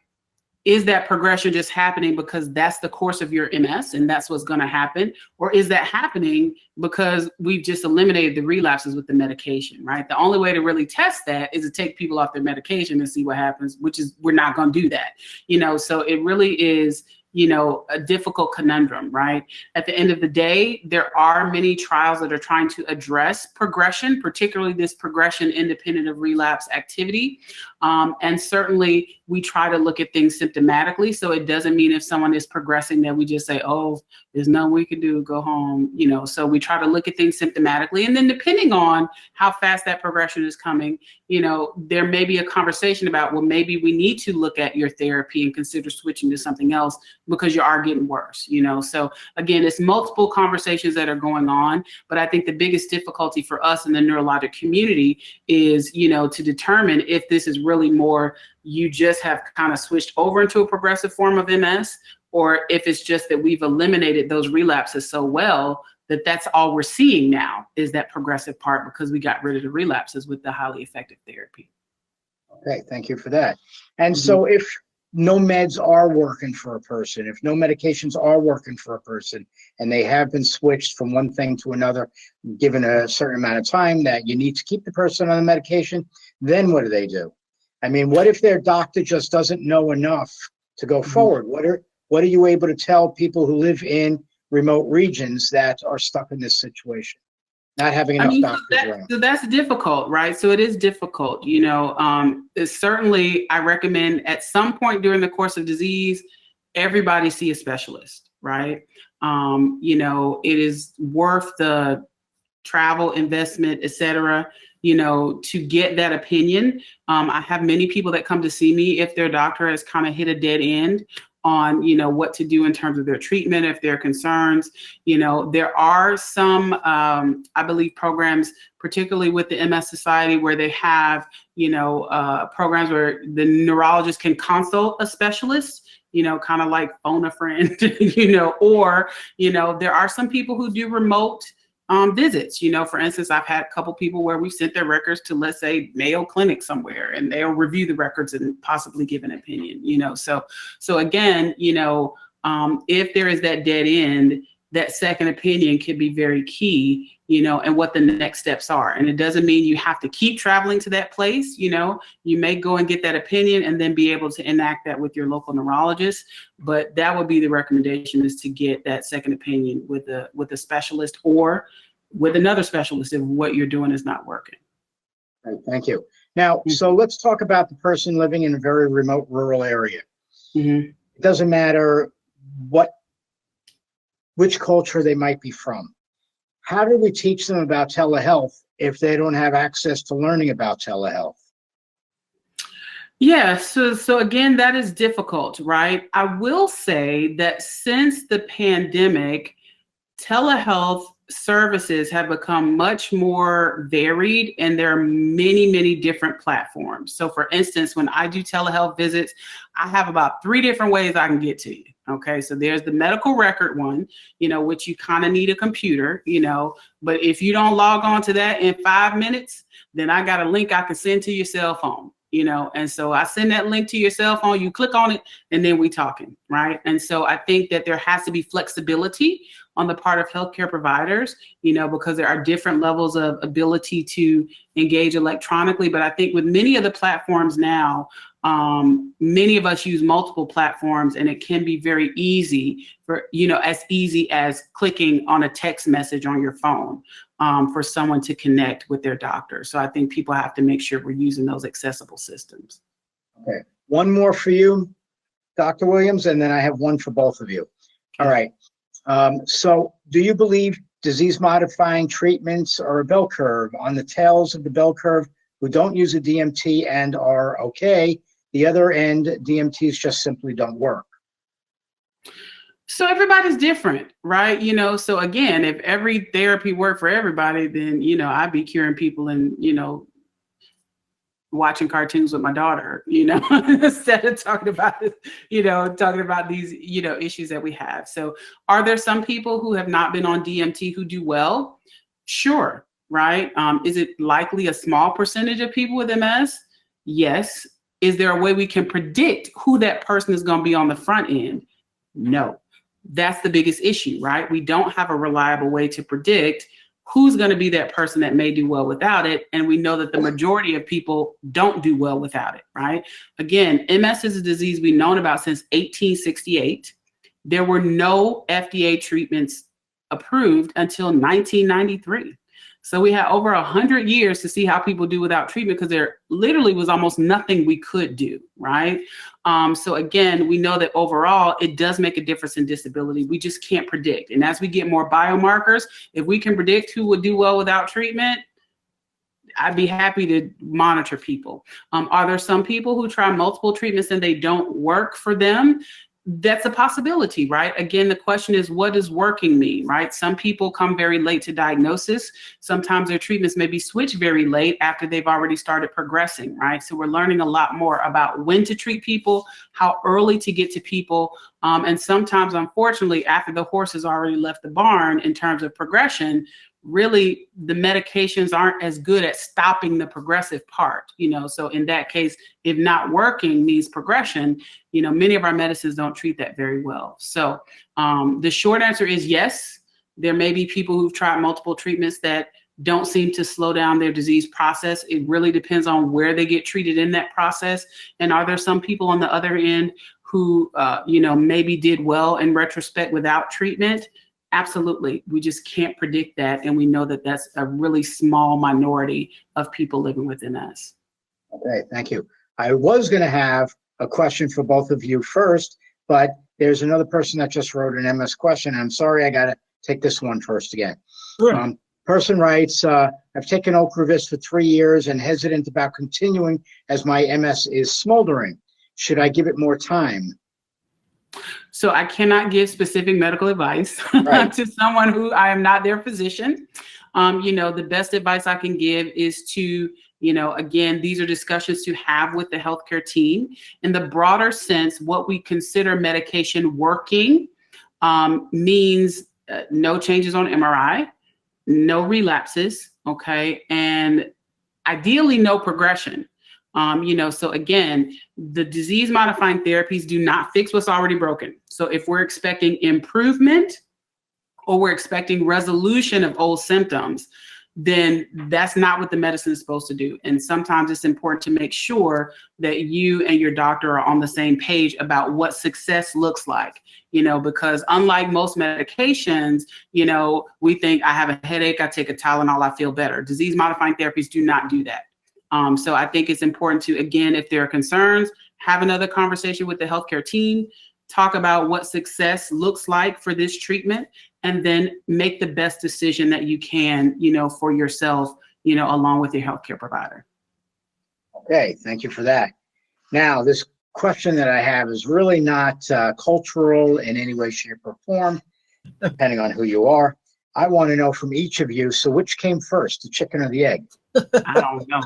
is that progression just happening because that's the course of your MS and that's what's going to happen? Or is that happening because we've just eliminated the relapses with the medication, right? The only way to really test that is to take people off their medication and see what happens, which is, we're not going to do that, so it really is, a difficult conundrum, right? At the end of the day, there are many trials that are trying to address progression, particularly this progression independent of relapse activity. And certainly we try to look at things symptomatically. So it doesn't mean if someone is progressing that we just say, oh, there's nothing we can do, go home, so we try to look at things symptomatically. And then depending on how fast that progression is coming, there may be a conversation about, well, maybe we need to look at your therapy and consider switching to something else because you are getting worse, So again, it's multiple conversations that are going on, but I think the biggest difficulty for us in the neurologic community is, to determine if this is really more you just have kind of switched over into a progressive form of MS, or if it's just that we've eliminated those relapses so well that that's all we're seeing now is that progressive part because we got rid of the relapses with the highly effective therapy. Okay, thank you for that. And so if no meds are working for a person, if no medications are working for a person, and they have been switched from one thing to another, given a certain amount of time that you need to keep the person on the medication, then what do? I mean, what if their doctor just doesn't know enough to go forward? What are you able to tell people who live in remote regions that are stuck in this situation, not having enough doctors around? So that's difficult, right? So it is difficult, certainly I recommend at some point during the course of disease, everybody see a specialist, right? It is worth the travel, investment, et cetera, to get that opinion. I have many people that come to see me if their doctor has kind of hit a dead end on, what to do in terms of their treatment, if there are concerns. There are some, I believe, programs, particularly with the MS Society, where they have, programs where the neurologist can consult a specialist, kind of like phone a friend, or, there are some people who do remote visits. For instance, I've had a couple people where we sent their records to, let's say, Mayo Clinic somewhere, and they'll review the records and possibly give an opinion, So again, if there is that dead end, that second opinion can be very key, and what the next steps are. And it doesn't mean you have to keep traveling to that place. You may go and get that opinion and then be able to enact that with your local neurologist. But that would be the recommendation, is to get that second opinion with a specialist or with another specialist if what you're doing is not working. Right, thank you. Now, so let's talk about the person living in a very remote rural area. It doesn't matter which culture they might be from. How do we teach them about telehealth if they don't have access to learning about telehealth? Yeah, so again, that is difficult, right? I will say that since the pandemic, telehealth services have become much more varied, and there are many, many different platforms. So for instance, when I do telehealth visits, I have about 3 different ways I can get to you. Okay, so there's the medical record one, which you kind of need a computer, but if you don't log on to that in 5 minutes, then I got a link I can send to your cell phone, and so I send that link to your cell phone, you click on it, and then we talking, right? And so I think that there has to be flexibility on the part of healthcare providers, because there are different levels of ability to engage electronically. But I think with many of the platforms now, many of us use multiple platforms, and it can be very easy as easy as clicking on a text message on your phone for someone to connect with their doctor. So I think people have to make sure we're using those accessible systems. Okay, one more for you, Dr. Williams, and then I have one for both of you. All right. So do you believe disease-modifying treatments are a bell curve? On the tails of the bell curve, who don't use a DMT and are okay, the other end, DMTs just simply don't work. So everybody's different, right? So again, if every therapy worked for everybody, then, I'd be curing people and, watching cartoons with my daughter, instead of talking about these, issues that we have. So are there some people who have not been on DMT who do well? Sure. Right. Is it likely a small percentage of people with MS? Yes. Is there a way we can predict who that person is going to be on the front end? No. That's the biggest issue, right? We don't have a reliable way to predict who's going to be that person that may do well without it. And we know that the majority of people don't do well without it, right? Again, MS is a disease we've known about since 1868. There were no FDA treatments approved until 1993. So we had over 100 years to see how people do without treatment, because there literally was almost nothing we could do, right? So again, we know that overall, it does make a difference in disability. We just can't predict. And as we get more biomarkers, if we can predict who would do well without treatment, I'd be happy to monitor people. Are there some people who try multiple treatments and they don't work for them? That's a possibility, right? Again, the question is, what does working mean, right? Some people come very late to diagnosis. Sometimes their treatments may be switched very late after they've already started progressing, right? So we're learning a lot more about when to treat people, how early to get to people. And sometimes, unfortunately, after the horse has already left the barn in terms of progression, really the medications aren't as good at stopping the progressive part, so in that case, if not working means progression, many of our medicines don't treat that very well. So the short answer is yes, there may be people who've tried multiple treatments that don't seem to slow down their disease process. It really depends on where they get treated in that process. And are there some people on the other end who maybe did well in retrospect without treatment? Absolutely. We just can't predict that. And we know that that's a really small minority of people living within us. Okay, thank you. I was going to have a question for both of you first, but there's another person that just wrote an MS question. I'm sorry, I got to take this one first again. Sure. Person writes, I've taken Ocrevus for 3 years and hesitant about continuing as my MS is smoldering. Should I give it more time? So I cannot give specific medical advice Right. to someone who I am not their physician. The best advice I can give is to, again, these are discussions to have with the healthcare team. In the broader sense, what we consider medication working means no changes on MRI, no relapses, okay, and ideally no progression. So again, the disease modifying therapies do not fix what's already broken. So if we're expecting improvement or we're expecting resolution of old symptoms, then that's not what the medicine is supposed to do. And sometimes it's important to make sure that you and your doctor are on the same page about what success looks like, because unlike most medications, we think I have a headache, I take a Tylenol, I feel better. Disease modifying therapies do not do that. So I think it's important to, again, if there are concerns, have another conversation with the healthcare team, talk about what success looks like for this treatment, and then make the best decision that you can, for yourself, along with your healthcare provider. Okay, thank you for that. Now, this question that I have is really not cultural in any way, shape, or form, depending on who you are. I want to know from each of you, so which came first, the chicken or the egg? I don't know.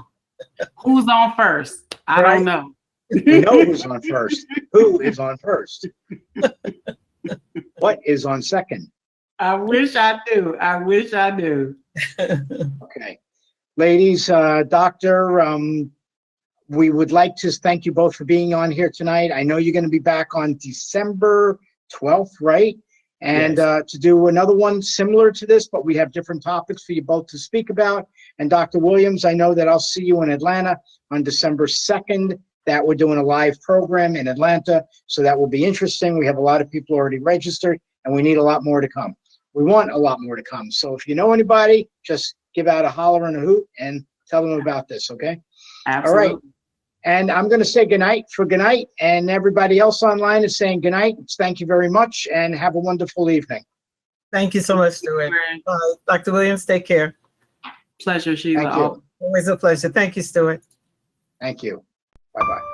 Who's on first? I don't know. We know who's on first. Who is on first? What is on second? I wish I knew. I wish I knew. Okay. Ladies, doctor, we would like to thank you both for being on here tonight. I know you're going to be back on December 12th, right? And Yes. To do another one similar to this, but we have different topics for you both to speak about. And Dr. Williams, I know that I'll see you in Atlanta on December 2nd, that we're doing a live program in Atlanta. So that will be interesting. We have a lot of people already registered, and we need a lot more to come. We want a lot more to come. So if you know anybody, just give out a holler and a hoot and tell them about this, okay? Absolutely. All right. And I'm going to say goodnight for goodnight, and everybody else online is saying goodnight. Thank you very much, and have a wonderful evening. Thank you so much, Stuart. Dr. Williams, take care. Pleasure, Sheila. Thank you. Always a pleasure. Thank you, Stuart. Thank you. Bye-bye.